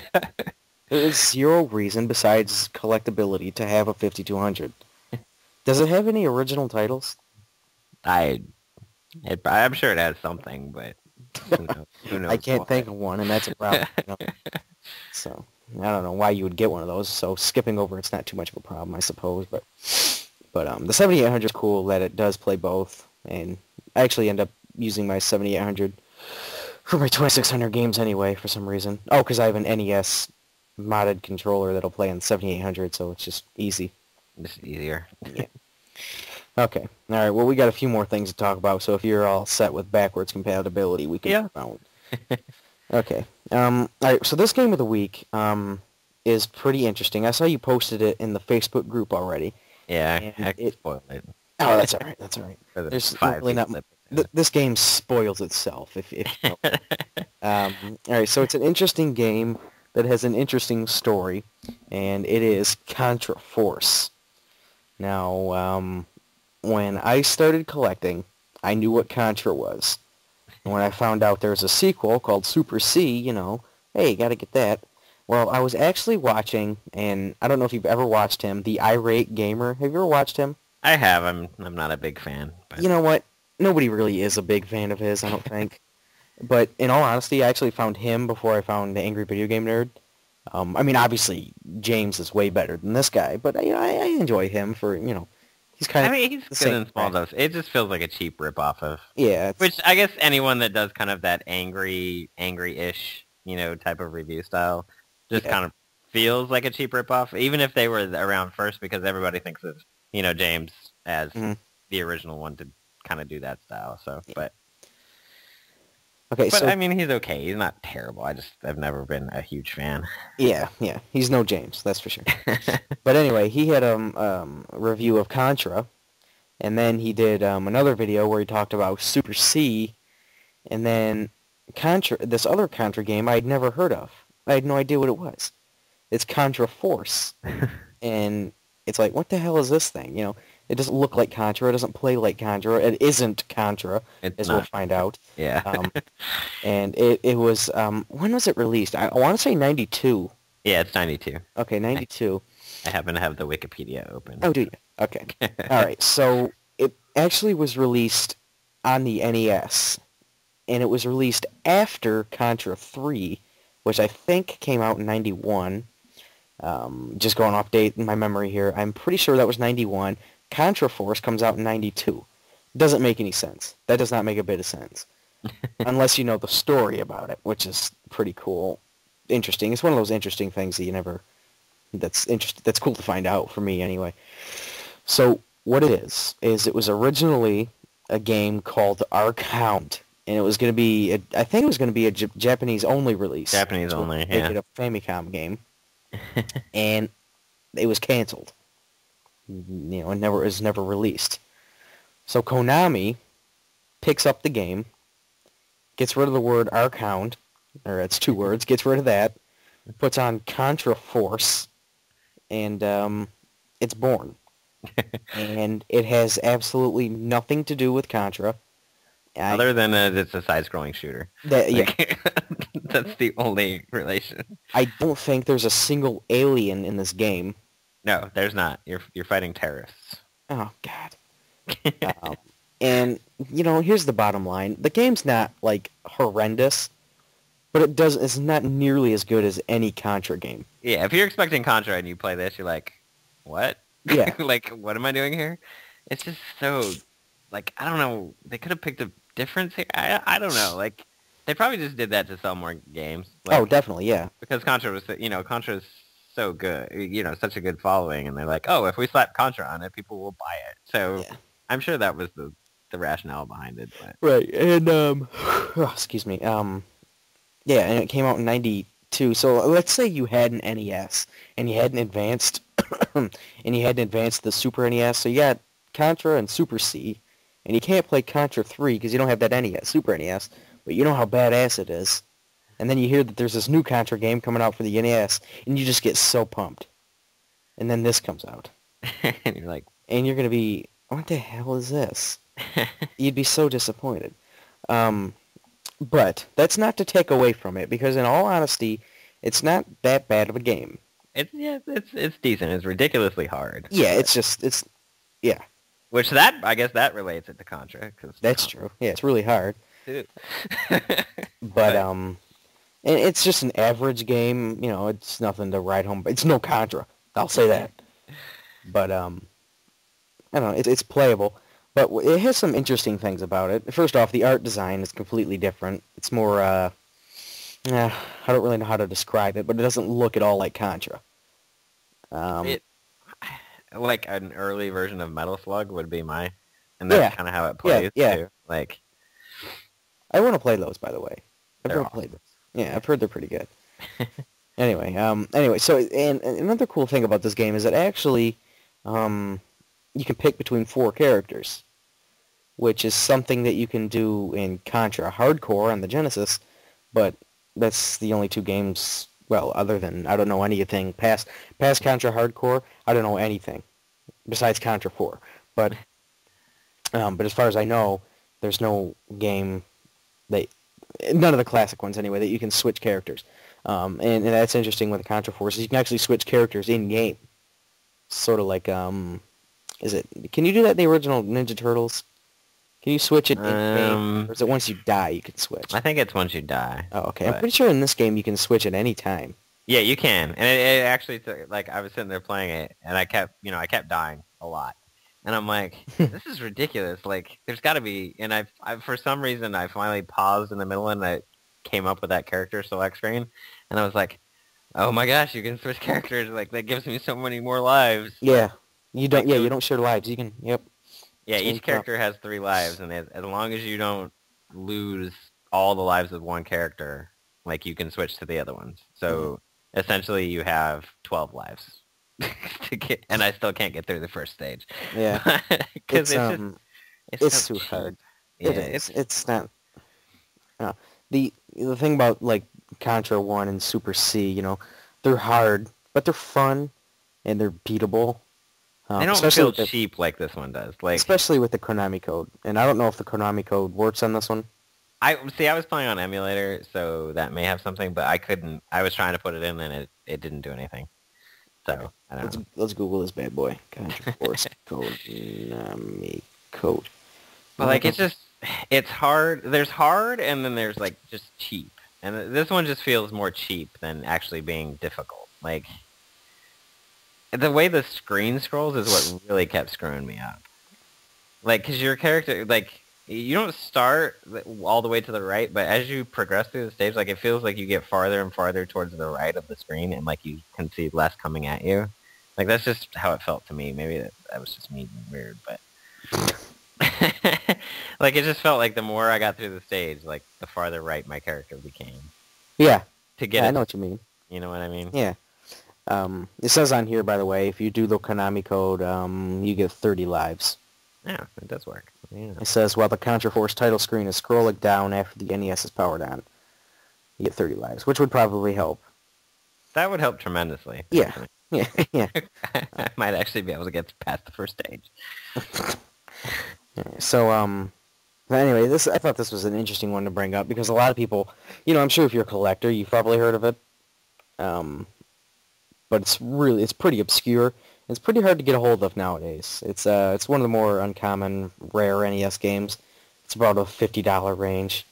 There's zero reason besides collectability to have a 5200. Does it have any original titles? I'm sure it has something, but who knows I can't why. think of one, and that's a problem. So I don't know why you would get one of those. So skipping over it's not too much of a problem, I suppose. But the 7800 is cool that it does play both, and I actually end up using my 7800 for my 2600 games anyway for some reason. Oh, because I have an NES modded controller that'll play on 7800, so it's just easy. Just easier. Yeah. Okay. All right. Well, we got a few more things to talk about, so if you're all set with backwards compatibility, we can Yeah. move on. Okay. All right. So this game of the week is pretty interesting. I saw you posted it in the Facebook group already, Yeah, and I it. spoiled it Oh, that's all right. That's all right. for the There's five really not. people that picked it. This game spoils itself. If you know. All right. So it's an interesting game that has an interesting story, and it is Contra Force. Now, when I started collecting, I knew what Contra was. And when I found out there's a sequel called Super C, hey, you gotta get that. Well, I was actually watching, and I don't know if you've ever watched him, the Irate Gamer. Have you ever watched him? I have. I'm not a big fan, but You know what? Nobody really is a big fan of his, I don't think. But in all honesty, I actually found him before I found the Angry Video Game Nerd. I mean, obviously, James is way better than this guy, but I enjoy him for, he's kind I of mean he's the good same in small guy. doses. It just feels like a cheap ripoff of, Yeah, which I guess anyone that does kind of that angry-ish, type of review style, just yeah. kind of feels like a cheap ripoff, even if they were around first, because everybody thinks of, James as Mhm. the original one to kind of do that style. So, Okay, but so I mean, he's okay. He's not terrible. I've never been a huge fan. yeah, he's no James, that's for sure. But anyway, he had a review of Contra, and then he did another video where he talked about Super C, and then Contra, this other Contra game I'd never heard of. I had no idea what it was. It's Contra Force, and it's like, what the hell is this thing? It doesn't look like Contra. It doesn't play like Contra. It isn't Contra, It's as we'll not. find out. Yeah. Um, and it was when was it released? I want to say 92. Yeah, it's 92. Okay, 92. I happen to have the Wikipedia open. Oh, do you? Okay. All right. So it actually was released on the NES, and it was released after Contra 3, which I think came out in 91. Just going to update my memory here. I'm pretty sure that was 91. Contra Force comes out in 92. Doesn't make any sense. That does not make a bit of sense. Unless you know the story about it, which is pretty cool. Interesting. It's one of those interesting things that you never... That's cool to find out, for me anyway. So what it is it was originally a game called Arc Hound, and it was going to be, I think it was going to be a Japanese-only release. Japanese So only, make yeah. it a Famicom game, and it was canceled. It was never released. So Konami picks up the game, gets rid of the word Arc Hound, or it's two words, gets rid of that, puts on Contra Force, and it's born. And it has absolutely nothing to do with Contra. Other than it's a side-scrolling shooter. Yeah. That's the only relation. I don't think there's a single alien in this game. No, there's not. You're fighting terrorists. Oh, God. And, here's the bottom line. The game's not, horrendous, but it's not nearly as good as any Contra game. Yeah, if you're expecting Contra and you play this, you're like, what? Yeah. What am I doing here? It's just so, I don't know. They could have picked a difference here. I don't know. They probably just did that to sell more games. Oh, definitely, yeah. Because Contra is so good, such a good following, and they're like, oh, if we slap Contra on it, people will buy it. So Yeah. I'm sure that was the rationale behind it. But. Right, and, excuse me, yeah, and it came out in 92, so let's say you had an NES, and you hadn't advanced, the Super NES, so you got Contra and Super C, and you can't play Contra 3 because you don't have that NES, Super NES, but you know how badass it is. And then you hear that there's this new Contra game coming out for the NES, and you just get so pumped. And then this comes out. And you're like... And you're going to be, what the hell is this? You'd be so disappointed. But that's not to take away from it, because in all honesty, it's not that bad of a game. It's decent. It's ridiculously hard. Yeah, yeah. Which I guess that relates it to Contra. That's true. Yeah, it's really hard. Too. But, and it's just an average game. It's nothing to write home. It's no Contra. I'll say that. But, I don't know. It's playable. But it has some interesting things about it. First off, the art design is completely different. It's more, I don't really know how to describe it, but it doesn't look at all like Contra. like an early version of Metal Slug would be and that's Yeah, kind of how it yeah, plays yeah. too. Like I want to play those, by the way. I've they're never played awesome. those. Yeah, I've heard they're pretty good. Anyway, so and another cool thing about this game is that actually, um, you can pick between 4 characters, which is something that you can do in Contra Hardcore on the Genesis, but that's the only 2 games. Well, other than I don't know anything past Contra Hardcore, I don't know anything besides Contra 4. But as far as I know, there's no game that none of the classic ones anyway that you can switch characters. And that's interesting with the Contra Forces. You can actually switch characters in game. Sort of like is it? Can you do that in the original Ninja Turtles? Can you switch it in game, or is it once you die you can switch? I think it's once you die. Oh, okay. I'm But pretty sure in this game you can switch at any time. yeah, you can, and it actually took, like I was sitting there playing it, and I kept dying a lot, and I'm like, this is ridiculous. Like, there's got to be, and I for some reason I finally paused in the middle and I came up with that character select screen, and I was like, oh my gosh, you can switch characters. Like that gives me so many more lives. Yeah, you don't. Like, Yeah, you don't share lives. You can. Yep. yeah, Same each character has 3 lives, and as long as you don't lose all the lives of one character, like you can switch to the other ones. So essentially, you have 12 lives to get, and I still can't get through the first stage. Yeah. Because It's so too cheap. hard. Yeah, It is. It's not. The thing about like Contra 1 and Super C, they're hard, but they're fun and they're beatable. they don't Especially feel with cheap like this one does. Like especially with the Konami code. And I don't know if the Konami code works on this one. I was playing on emulator, so that may have something, but I couldn't. I was trying to put it in, and it didn't do anything. So I don't know. Let's Google this bad boy. Contra Force code. Konami code. But like it's hard. There's hard, and then there's like just cheap, and this one just feels more cheap than actually being difficult. Like the way the screen scrolls is what really kept screwing me up. Like, because your character, like, you don't start all the way to the right, but as you progress through the stage, like, it feels like you get farther and farther towards the right of the screen, and, like, you can see less coming at you. Like, that's just how it felt to me. Maybe that was just me being weird, but... like, it just felt like the more I got through the stage, like, the farther right my character became. Yeah. To get I know what you mean. You know what I mean? Yeah. It says on here, by the way, if you do the Konami code, you get 30 lives. Yeah, it does work. Yeah. It says, while the Contra Force title screen is scrolling down after the NES is powered on, you get 30 lives, which would probably help. That would help tremendously. Yeah. Yeah. Yeah. I might actually be able to get past the first stage. So, but anyway, I thought this was an interesting one to bring up because a lot of people, I'm sure if you're a collector, you've probably heard of it. But it's pretty obscure. It's pretty hard to get a hold of nowadays. It's one of the more uncommon, rare NES games. It's about a $50 range.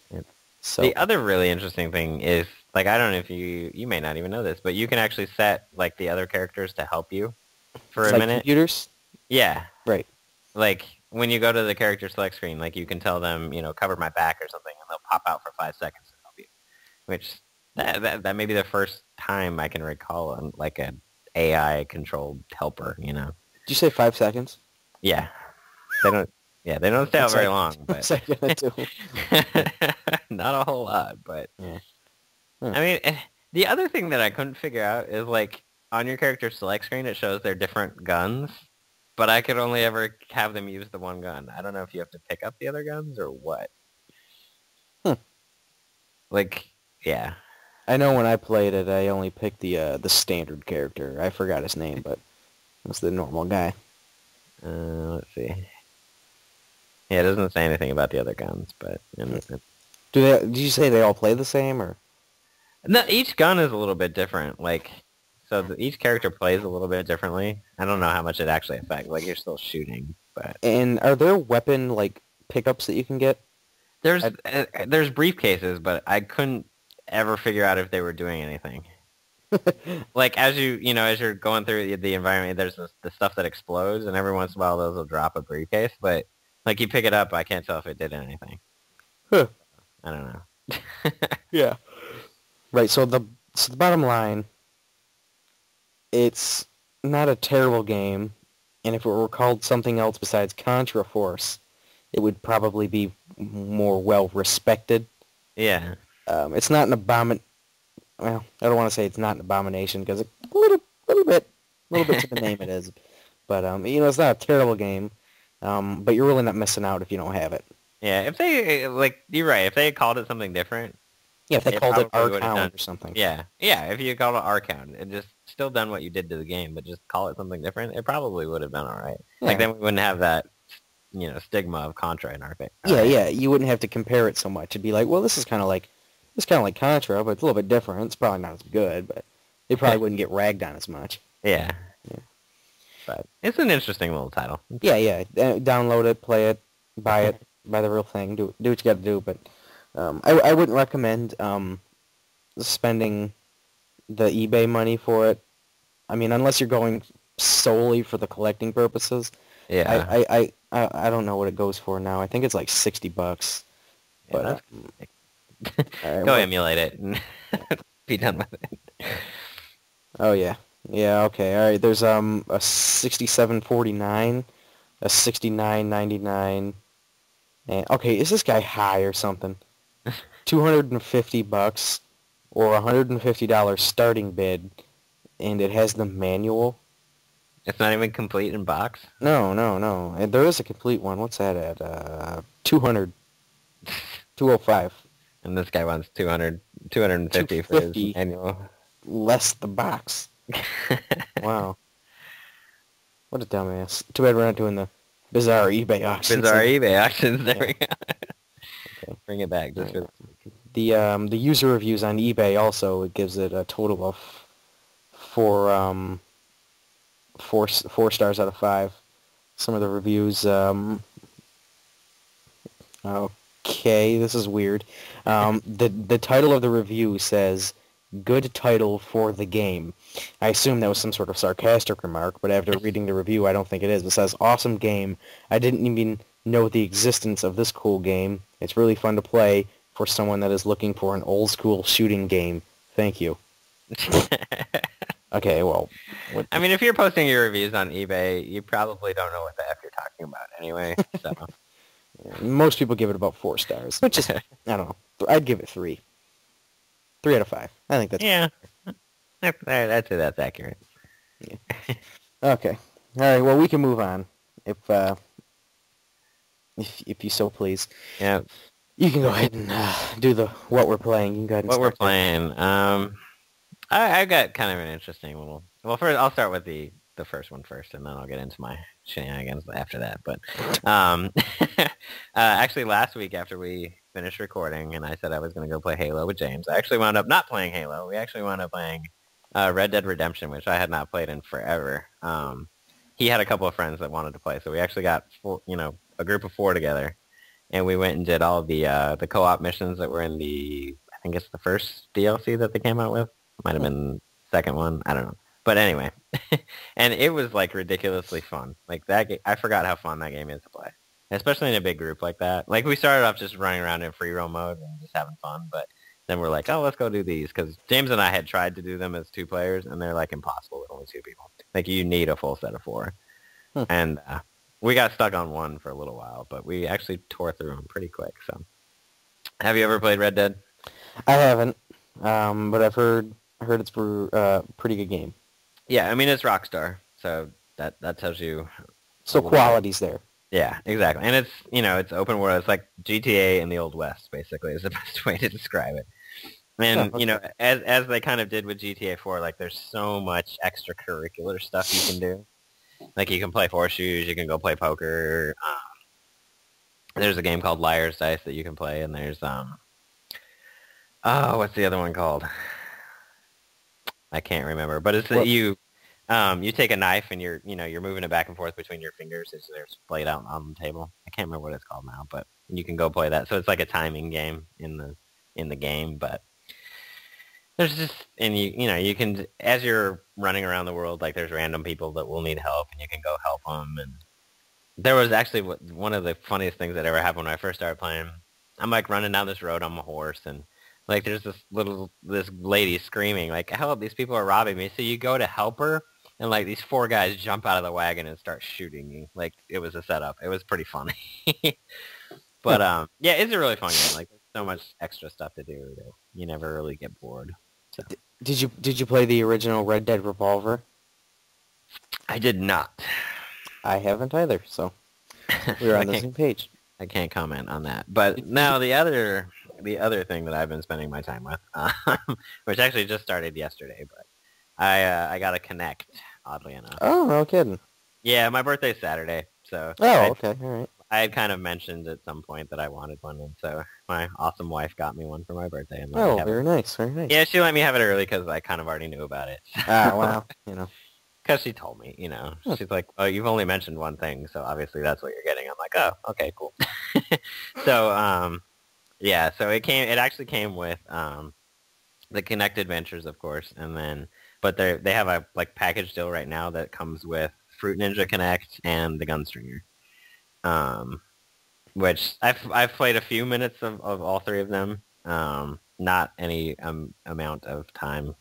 So the other really interesting thing is, like, I don't know if you may not even know this, but you can actually set, like, the other characters to help you for a minute. Computers? Yeah. Right. Like, when you go to the character select screen, like, you can tell them, cover my back or something, and they'll pop out for 5 seconds to help you. Which, that may be the first time I can recall on, like, an AI-controlled helper, Did you say 5 seconds? Yeah. They don't stay out very long, but not a whole lot, but yeah. I mean, the other thing that I couldn't figure out is, like, on your character select screen, it shows their different guns, but I could only ever have them use the one gun. I don't know if you have to pick up the other guns or what. Like, yeah. I know when I played it, I only picked the standard character. I forgot his name, but it was the normal guy. Let's see. Yeah, it doesn't say anything about the other guns, but... Did you say they all play the same, or...? No, each gun is a little bit different. Like, so each character plays a little bit differently. I don't know how much it actually affects. Like, you're still shooting, but... And are there weapon, like, pickups that you can get? There's briefcases, but I couldn't ever figure out if they were doing anything. Like, as you're going through the environment, there's the stuff that explodes, and every once in a while those will drop a briefcase, but, like, you pick it up, I can't tell if it did anything. Huh. I don't know. Yeah. Right, so the bottom line, it's not a terrible game. And if it were called something else besides Contra Force, it would probably be more well respected. Yeah. It's not an well, I don't want to say it's not an abomination because a little bit to the name it is. But it's not a terrible game. But you're really not missing out if you don't have it. Yeah, if they, like, you're right. If they had called it something different, Yeah, if they it called it probably would have Arcount done. or something. Yeah, yeah. If you had called it Arcount and just still done what you did to the game, but just call it something different, it probably would have done all right. Like, Yeah. then we wouldn't have that, stigma of Contra in our face. Yeah, yeah. You wouldn't have to compare it so much. It'd be like, well, this is kind of like Contra, but it's a little bit different. It's probably not as good, but it probably wouldn't get ragged on as much. Yeah. Yeah. But it's an interesting little title. Yeah, yeah. Download it, play it, buy it, buy the real thing. Do what you got to do. But I wouldn't recommend spending the eBay money for it. I mean, unless you're going solely for the collecting purposes. Yeah. I don't know what it goes for now. I think it's like $60. Yeah, But go emulate it and be done with it. Oh yeah. Yeah, okay. All right. There's a 67.49, a 69.99. And okay, is this guy high or something? $250 or $150 starting bid, and it has the manual. It's not even complete in box. No, no, no. And there is a complete one. What's that at? 200. 205. And this guy wants 250 for his 250. annual. Less the box. Wow. What a dumbass. Too bad we're not doing the bizarre eBay auctions. Bizarre eBay auctions. There Yeah. we go. Okay. Bring it back. Just for... The user reviews on eBay also, it gives it a total of four stars out of 5. Some of the reviews, okay, this is weird. The title of the review says, "Good title for the game." I assume that was some sort of sarcastic remark, but after reading the review, I don't think it is. It says, "Awesome game. I didn't even know the existence of this cool game. It's really fun to play for someone that is looking for an old-school shooting game. Thank you." Okay, well... I mean, if you're posting your reviews on eBay, you probably don't know what the F you're talking about anyway, so... Most people give it about 4 stars, which is, I don't know. I'd give it 3. 3 out of 5. I think that's... Yeah. I'd say that's accurate. Yeah. Okay. All right, well, we can move on, if you so please. Yeah. You can go ahead and do what we're playing. You can go ahead and What we're start playing. I got kind of an interesting little... Well, first, I'll start with the first one first, and then I'll get into my shenanigans after that. But actually, last week after we finished recording, and I said I was going to go play Halo with James, I actually wound up not playing Halo. We actually wound up playing Red Dead Redemption, which I had not played in forever. He had a couple of friends that wanted to play, so we actually got a group of 4 together, and we went and did all the co-op missions that were in I think it's the first DLC that they came out with. Might have been the second one. I don't know. But anyway, and it was like ridiculously fun. Like I forgot how fun that game is to play, especially in a big group like that. Like we started off just running around in free roam mode and just having fun, but then we're like, oh, let's go do these, because James and I had tried to do them as 2 players, and they're like impossible with only 2 people. Like you need a full set of 4, and we got stuck on 1 for a little while, but we actually tore through them pretty quick. So, have you ever played Red Dead? I haven't, but I've heard it's a pretty good game. Yeah, I mean, it's Rockstar, so that tells you... So quality's there. Yeah, exactly. And it's open world. It's like GTA in the Old West, basically, is the best way to describe it. And, as they kind of did with GTA 4, like, there's so much extracurricular stuff you can do. Like, you can play horseshoes, you can go play poker. There's a game called Liar's Dice that you can play, and there's, what's the other one called? I can't remember, but it's you take a knife and you're moving it back and forth between your fingers as they're splayed out on the table. I can't remember what it's called now, but you can go play that. So it's like a timing game in the game, but there's just, and you can, as you're running around the world, like there's random people that will need help and you can go help them. And there was actually one of the funniest things that ever happened when I first started playing. I'm like running down this road on my horse, and like there's this lady screaming like, help, these people are robbing me. So you go to help her, and like these 4 guys jump out of the wagon and start shooting me. Like it was a setup. It was pretty funny. But yeah, it's a really fun game. Like there's so much extra stuff to do that you never really get bored. So Did you play the original Red Dead Revolver? I did not. I haven't either, so we're on the same page. I can't comment on that. But now the other thing that I've been spending my time with, which actually just started yesterday, but I got a Kinect, oddly enough. Oh, no kidding. Yeah, my birthday's Saturday, so okay, all right. I had kind of mentioned at some point that I wanted one, and so my awesome wife got me one for my birthday. And very nice, very nice. Yeah, she let me have it early because I kind of already knew about it. Wow, you know. Because she told me, she's like, oh, you've only mentioned one thing, so obviously that's what you're getting. I'm like, oh, okay, cool. So, yeah, so it actually came with the Kinect Adventures, of course, and then, but they have a like package deal right now that comes with Fruit Ninja Kinect and the Gunstringer, which I've played a few minutes of all 3 of them, not any amount of time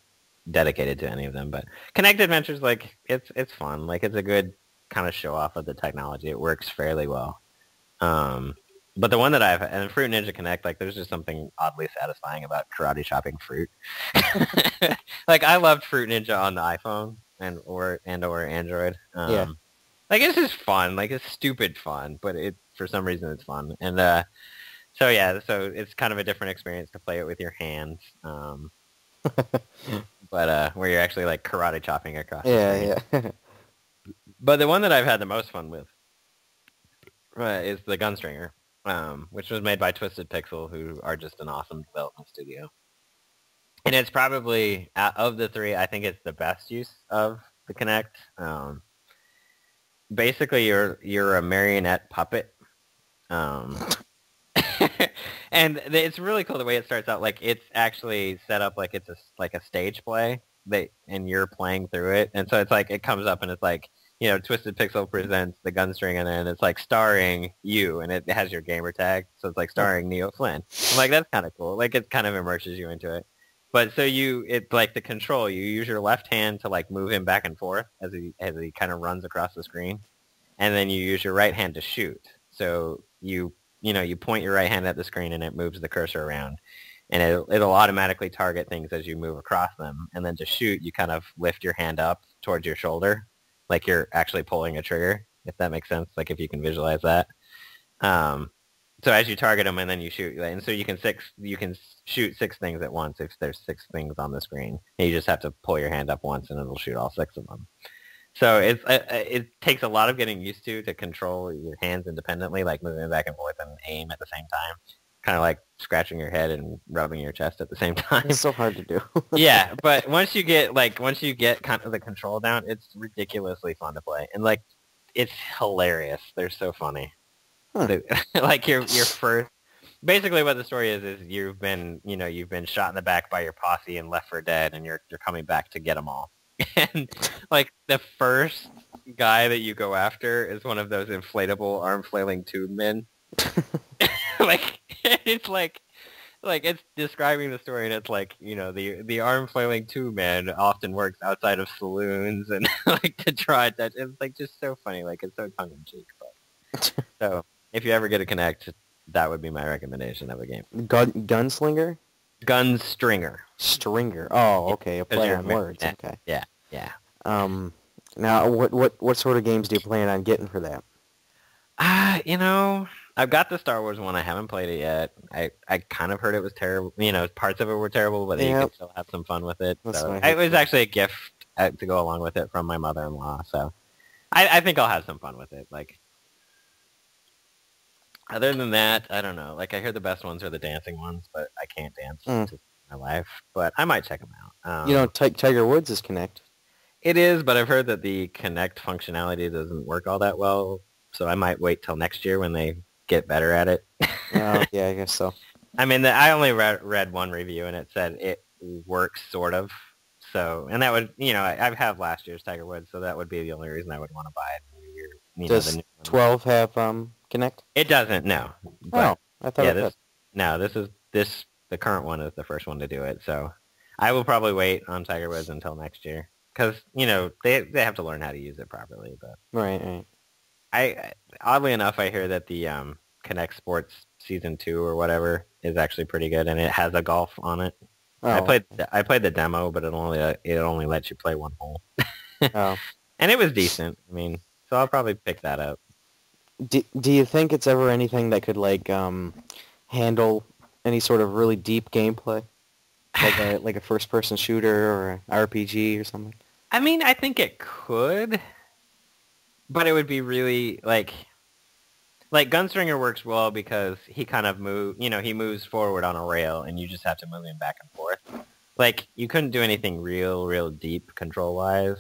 dedicated to any of them, but Kinect Adventures, like it's fun. Like it's a good kind of show off of the technology. It works fairly well. But the one that and Fruit Ninja Kinect, like there's just something oddly satisfying about karate chopping fruit. Like I loved Fruit Ninja on the iPhone or Android. Yeah. Like it's just fun. Like it's stupid fun, but for some reason it's fun. And so yeah, so it's kind of a different experience to play it with your hands. But where you're actually like karate chopping across the screen. Yeah. But the one that I've had the most fun with is the Gunstringer, which was made by Twisted Pixel, who are just an awesome development studio. And it's probably, of the 3, I think it's the best use of the Kinect. Basically, you're a marionette puppet. And it's really cool the way it starts out. Like it's actually set up like it's a stage play and you're playing through it. And so it's like it comes up and it's like, Twisted Pixel presents the Gunstringer, and then it's like starring you, and it has your gamer tag. So it's like starring Neo Flynn. I'm like, that's kind of cool. Like it kind of immerses you into it. But so it's like the control. You use your left hand to like move him back and forth as he kind of runs across the screen, and then you use your right hand to shoot. So you point your right hand at the screen and it moves the cursor around, and it'll automatically target things as you move across them. And then to shoot, you kind of lift your hand up towards your shoulder, like you're actually pulling a trigger, if that makes sense. Like if you can visualize that. So as you target them and then you shoot, and so you can shoot 6 things at once if there's 6 things on the screen. And you just have to pull your hand up once and it'll shoot all 6 of them. So it takes a lot of getting used to control your hands independently, like moving back and forth and aim at the same time, kind of like scratching your head and rubbing your chest at the same time. It's so hard to do. Yeah, but once you get kind of the control down, it's ridiculously fun to play, and like it's hilarious. They're so funny. Huh. Like your first. Basically, what the story is you've been shot in the back by your posse and left for dead, and you're coming back to get them all. And like the first guy that you go after is one of those inflatable arm flailing tube men. Like it's like it's describing the story, and it's like the arm flailing tube man often works outside of saloons and like to try that. It's like just so funny. Like it's so tongue in cheek. But so if you ever get a Kinect, that would be my recommendation of a game. Gunslinger? Gunstringer. Stringer. Oh, okay. A play on words. Yeah, okay. Yeah. Now, what sort of games do you plan on getting for that? I've got the Star Wars one. I haven't played it yet. I kind of heard it was terrible. Parts of it were terrible, but you could still have some fun with it. So it was actually a gift to go along with it from my mother-in-law. So I think I'll have some fun with it. Like, other than that, I don't know. Like, I hear the best ones are the dancing ones, but I can't dance to my life. But I might check them out. Tiger Woods is Kinect. It is, but I've heard that the Kinect functionality doesn't work all that well. So I might wait till next year when they get better at it. Yeah, I guess so. I mean, I only read one review, and it said it works sort of. So, and that would, I have last year's Tiger Woods, so that would be the only reason I would want to buy it. Does the 12 have Kinect? It doesn't, no. But, I thought it did. The current one is the first one to do it, so I will probably wait on Tiger Woods until next year. because you know they have to learn how to use it properly. But Right. oddly enough, I hear that the Connect Sports Season 2 or whatever is actually pretty good, and it has a golf on it. Oh. I played the demo, but it only lets you play one hole, Oh. and it was decent. I mean, so I'll probably pick that up. Do you think it's ever anything that could like handle any sort of really deep gameplay, like a first person shooter or an RPG or something? I mean, I think it could, but it would be really like Gunstringer works well because he kind of he moves forward on a rail and you just have to move him back and forth. Like you couldn't do anything real deep control wise.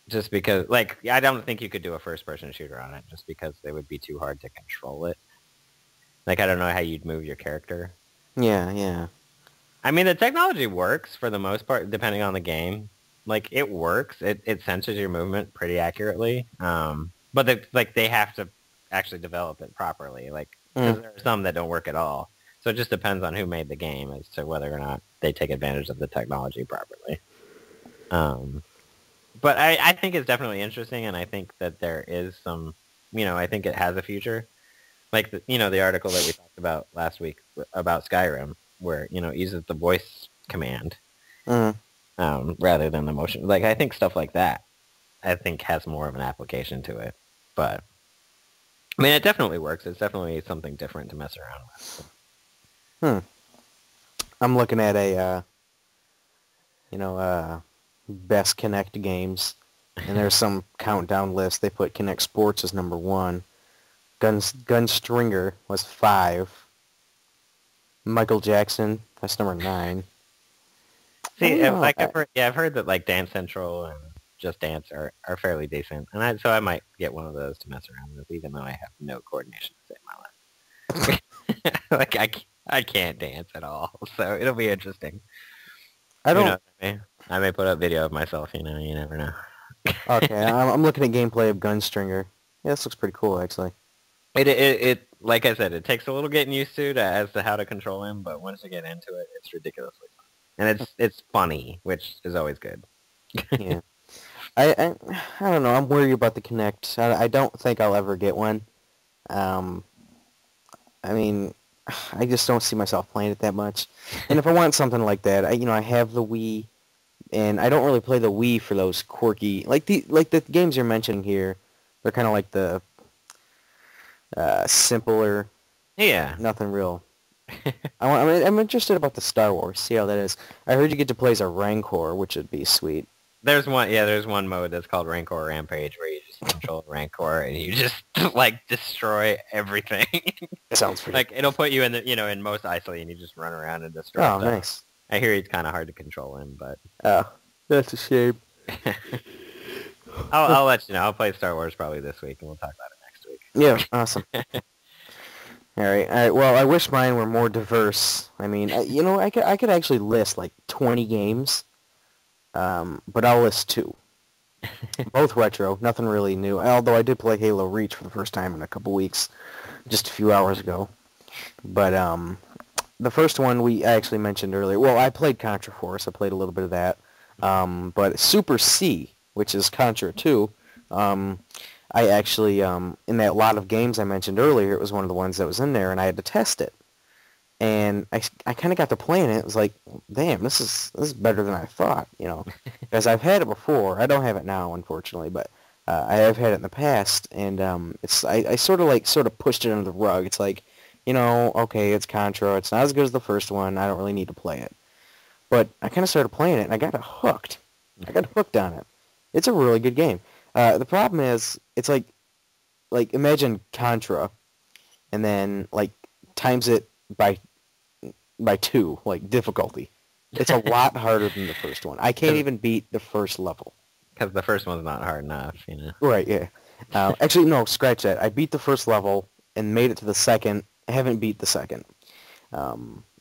Just because I don't think you could do a first person shooter on it just because it would be too hard to control it. Like I don't know how you'd move your character. Yeah. I mean, the technology works for the most part, depending on the game. Like, it works. It senses your movement pretty accurately. But they have to actually develop it properly. Like, 'cause there are some that don't work at all. So it just depends on who made the game as to whether or not they take advantage of the technology properly. But I think it's definitely interesting, and I think that there is some, I think it has a future. Like, the article that we talked about last week about Skyrim, where, it uses the voice command rather than the motion. Like, I think stuff like that, I think, has more of an application to it. But, I mean, it definitely works. It's definitely something different to mess around with. I'm looking at a, best Kinect games, and there's some countdown list. They put Kinect Sports as number 1. Gunstringer was 5. Michael Jackson, that's number 9. See, I've heard that like Dance Central and Just Dance are fairly decent, and so I might get one of those to mess around with, even though I have no coordination to save my life. Like I can't dance at all, so it'll be interesting. I may put up video of myself. You never know. Okay, I'm looking at gameplay of Gunstringer. Yeah, this looks pretty cool, actually. It like I said, it takes a little getting used to as to how to control him, but once you get into it, it's ridiculously fun. And it's funny, which is always good. Yeah. I don't know. I'm worried about the Kinect. I don't think I'll ever get one. I mean, I just don't see myself playing it that much. And if I want something like that, I have the Wii, and I don't really play the Wii for those quirky, like the games you're mentioning here. They're kind of like the simpler. Yeah. Nothing real. I'm interested about the Star Wars. See how that is. I heard you get to play as a Rancor, which would be sweet. There's one mode that's called Rancor Rampage where you just control Rancor and you just destroy everything. Sounds pretty. It'll put you in the in most isolated and you just run around and destroy stuff. Nice. I hear he's kind of hard to control him, but that's a shame. I'll let you know. I'll play Star Wars probably this week and we'll talk about it next week. Yeah, awesome. All right. Well, I wish mine were more diverse. I mean, I could actually list like 20 games. But I'll list 2. Both retro, nothing really new. Although I did play Halo Reach for the first time in a couple weeks, just a few hours ago. But the first one I actually mentioned earlier. Well, I played Contra Force. I played a little bit of that. But Super C, which is Contra 2, I actually, in that lot of games I mentioned earlier, it was one of the ones that was in there, and I had to test it. And I kind of got to playing it. It was like, damn, this is better than I thought, because I've had it before. I don't have it now, unfortunately, but I have had it in the past, and I sort of pushed it under the rug. It's like, okay, it's Contra. It's not as good as the first one. I don't really need to play it. But I kind of started playing it, and I got hooked. I got hooked on it. It's a really good game. The problem is, it's like imagine Contra, and then times it by 2, difficulty. It's a lot harder than the first one. I can't even beat the first level. Because the first one's not hard enough, Right, yeah. Actually, no, scratch that. I beat the first level and made it to the second. I haven't beat the second.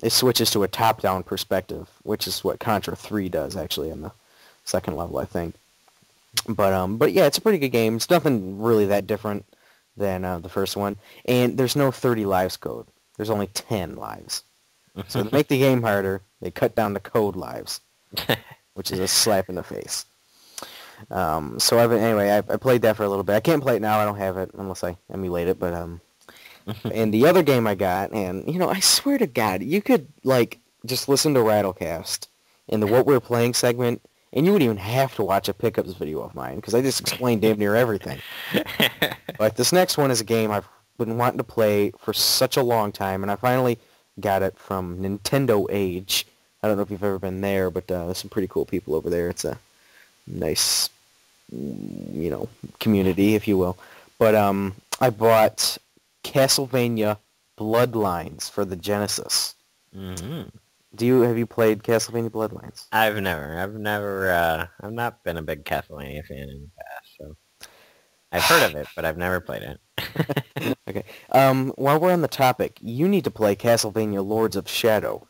It switches to a top-down perspective, which is what Contra 3 does, actually, in the second level, I think. But yeah, it's a pretty good game. It's nothing really that different than the first one. And there's no 30 lives code. There's only 10 lives. So to make the game harder, they cut down the code lives. which is a slap in the face. So I played that for a little bit. I can't play it now. I don't have it unless I emulate it. But and the other game I got, and I swear to God, you could like just listen to RattleCast in the What We're Playing segment, and you wouldn't even have to watch a pickups video of mine because I just explained damn near everything. But this next one is a game I've been wanting to play for such a long time, and I finally got it from Nintendo Age. I don't know if you've ever been there, but there's some pretty cool people over there. It's a nice, community, if you will. But I bought Castlevania Bloodlines for the Genesis. Mm-hmm. Have you played Castlevania Bloodlines? I've not been a big Castlevania fan in the past, so I've heard of it, but I've never played it. Okay. While we're on the topic, you need to play Castlevania Lords of Shadow.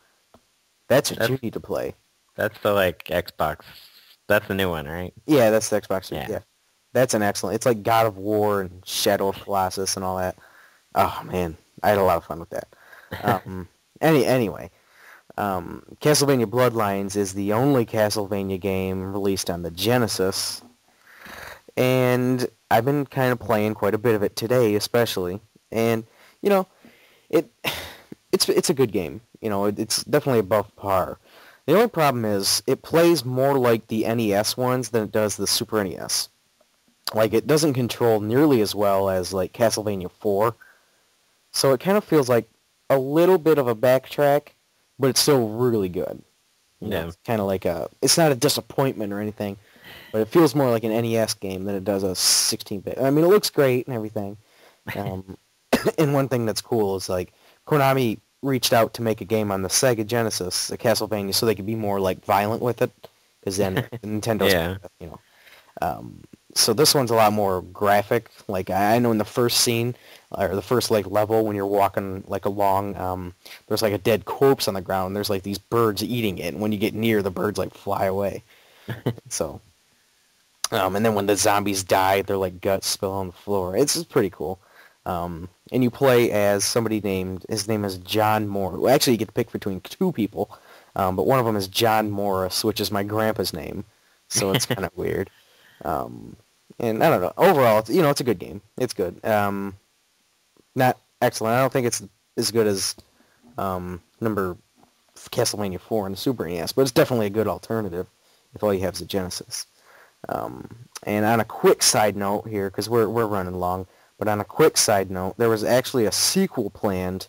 That's what you need to play. That's the Xbox. That's the new one, right? Yeah, that's the Xbox. Yeah. That's an excellent. It's like God of War and Shadow of Colossus and all that. Oh man, I had a lot of fun with that. Anyway, Castlevania Bloodlines is the only Castlevania game released on the Genesis, and I've been kind of playing quite a bit of it today, especially. And it's a good game. It's definitely above par. The only problem is it plays more like the NES ones than it does the Super NES. Like, it doesn't control nearly as well as, like, Castlevania 4. So it kind of feels like a little bit of a backtrack, but it's still really good. It's kind of like it's not a disappointment or anything, but it feels more like an NES game than it does a 16-bit. I mean, it looks great and everything. And one thing that's cool is, like, Konami reached out to make a game on the Sega Genesis, the Castlevania, so they could be more like violent with it, because then Nintendo's, so this one's a lot more graphic. Like I know in the first scene or the first like level when you're walking like along, there's like a dead corpse on the ground. And there's like these birds eating it, and when you get near, the birds like fly away. So, and then when the zombies die, their like guts spill on the floor. It's pretty cool. And you play as somebody his name is John Moore. Well, actually, you get to pick between two people, but one of them is John Morris, which is my grandpa's name, so it's kind of weird. And I don't know. Overall, it's a good game. It's good. Not excellent. I don't think it's as good as number Castlevania 4 and the Super NES, but it's definitely a good alternative if all you have is a Genesis. And on a quick side note here, because we're running long. But on a quick side note, there was actually a sequel planned,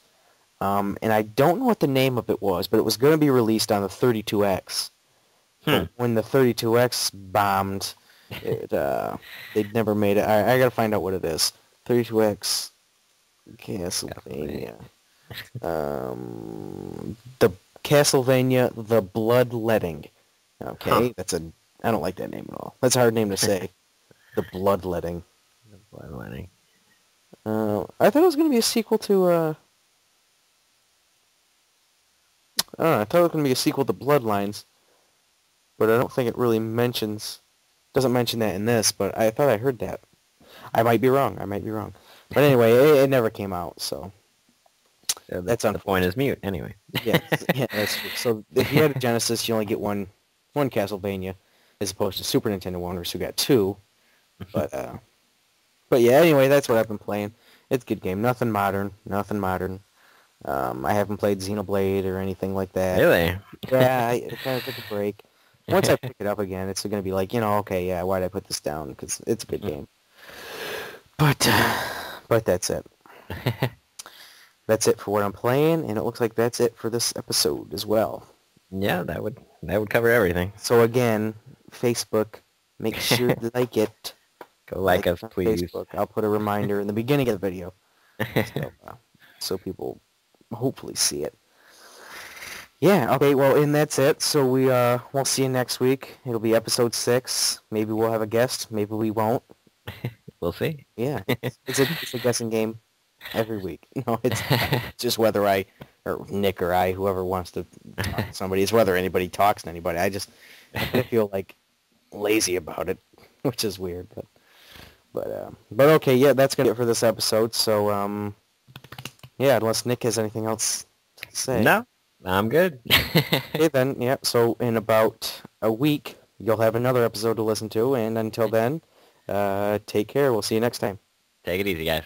and I don't know what the name of it was, but it was going to be released on the 32X. But when the 32X bombed, they'd never made it. I got to find out what it is. 32X Castlevania. The Castlevania The Bloodletting. Okay, I don't like that name at all. That's a hard name to say. The Bloodletting. The Bloodletting. I thought it was going to be a sequel to, I don't know, I thought it was going to be a sequel to Bloodlines, but I don't think it really doesn't mention that in this, but I thought I heard that. I might be wrong. But anyway, it never came out, so. That's the point is mute, anyway. Yeah, that's true. So if you had a Genesis, you only get one Castlevania, as opposed to Super Nintendo owners who got two, But yeah, anyway, that's what I've been playing. It's a good game. Nothing modern. I haven't played Xenoblade or anything like that. Really? Yeah, I kind of took a break. Once I pick it up again, it's going to be like, okay, yeah, why did I put this down? Because it's a good game. But that's it. That's it for what I'm playing, and it looks like that's it for this episode as well. Yeah, that would cover everything. So again, Facebook, make sure to like it. Go like us, please. Facebook. I'll put a reminder in the beginning of the video, so people hopefully see it. Yeah. Okay. Well, and that's it. So we'll see you next week. It'll be episode 6. Maybe we'll have a guest. Maybe we won't. We'll see. Yeah. It's a guessing game every week. It's just whether I or Nick or I, whoever wants to talk to somebody, it's whether anybody talks to anybody. I feel like lazy about it, which is weird, But okay, yeah, that's gonna be it for this episode. So yeah, unless Nick has anything else to say. No, I'm good. Okay, then, yeah, so in about a week, you'll have another episode to listen to, and until then, take care. We'll see you next time. Take it easy, guys.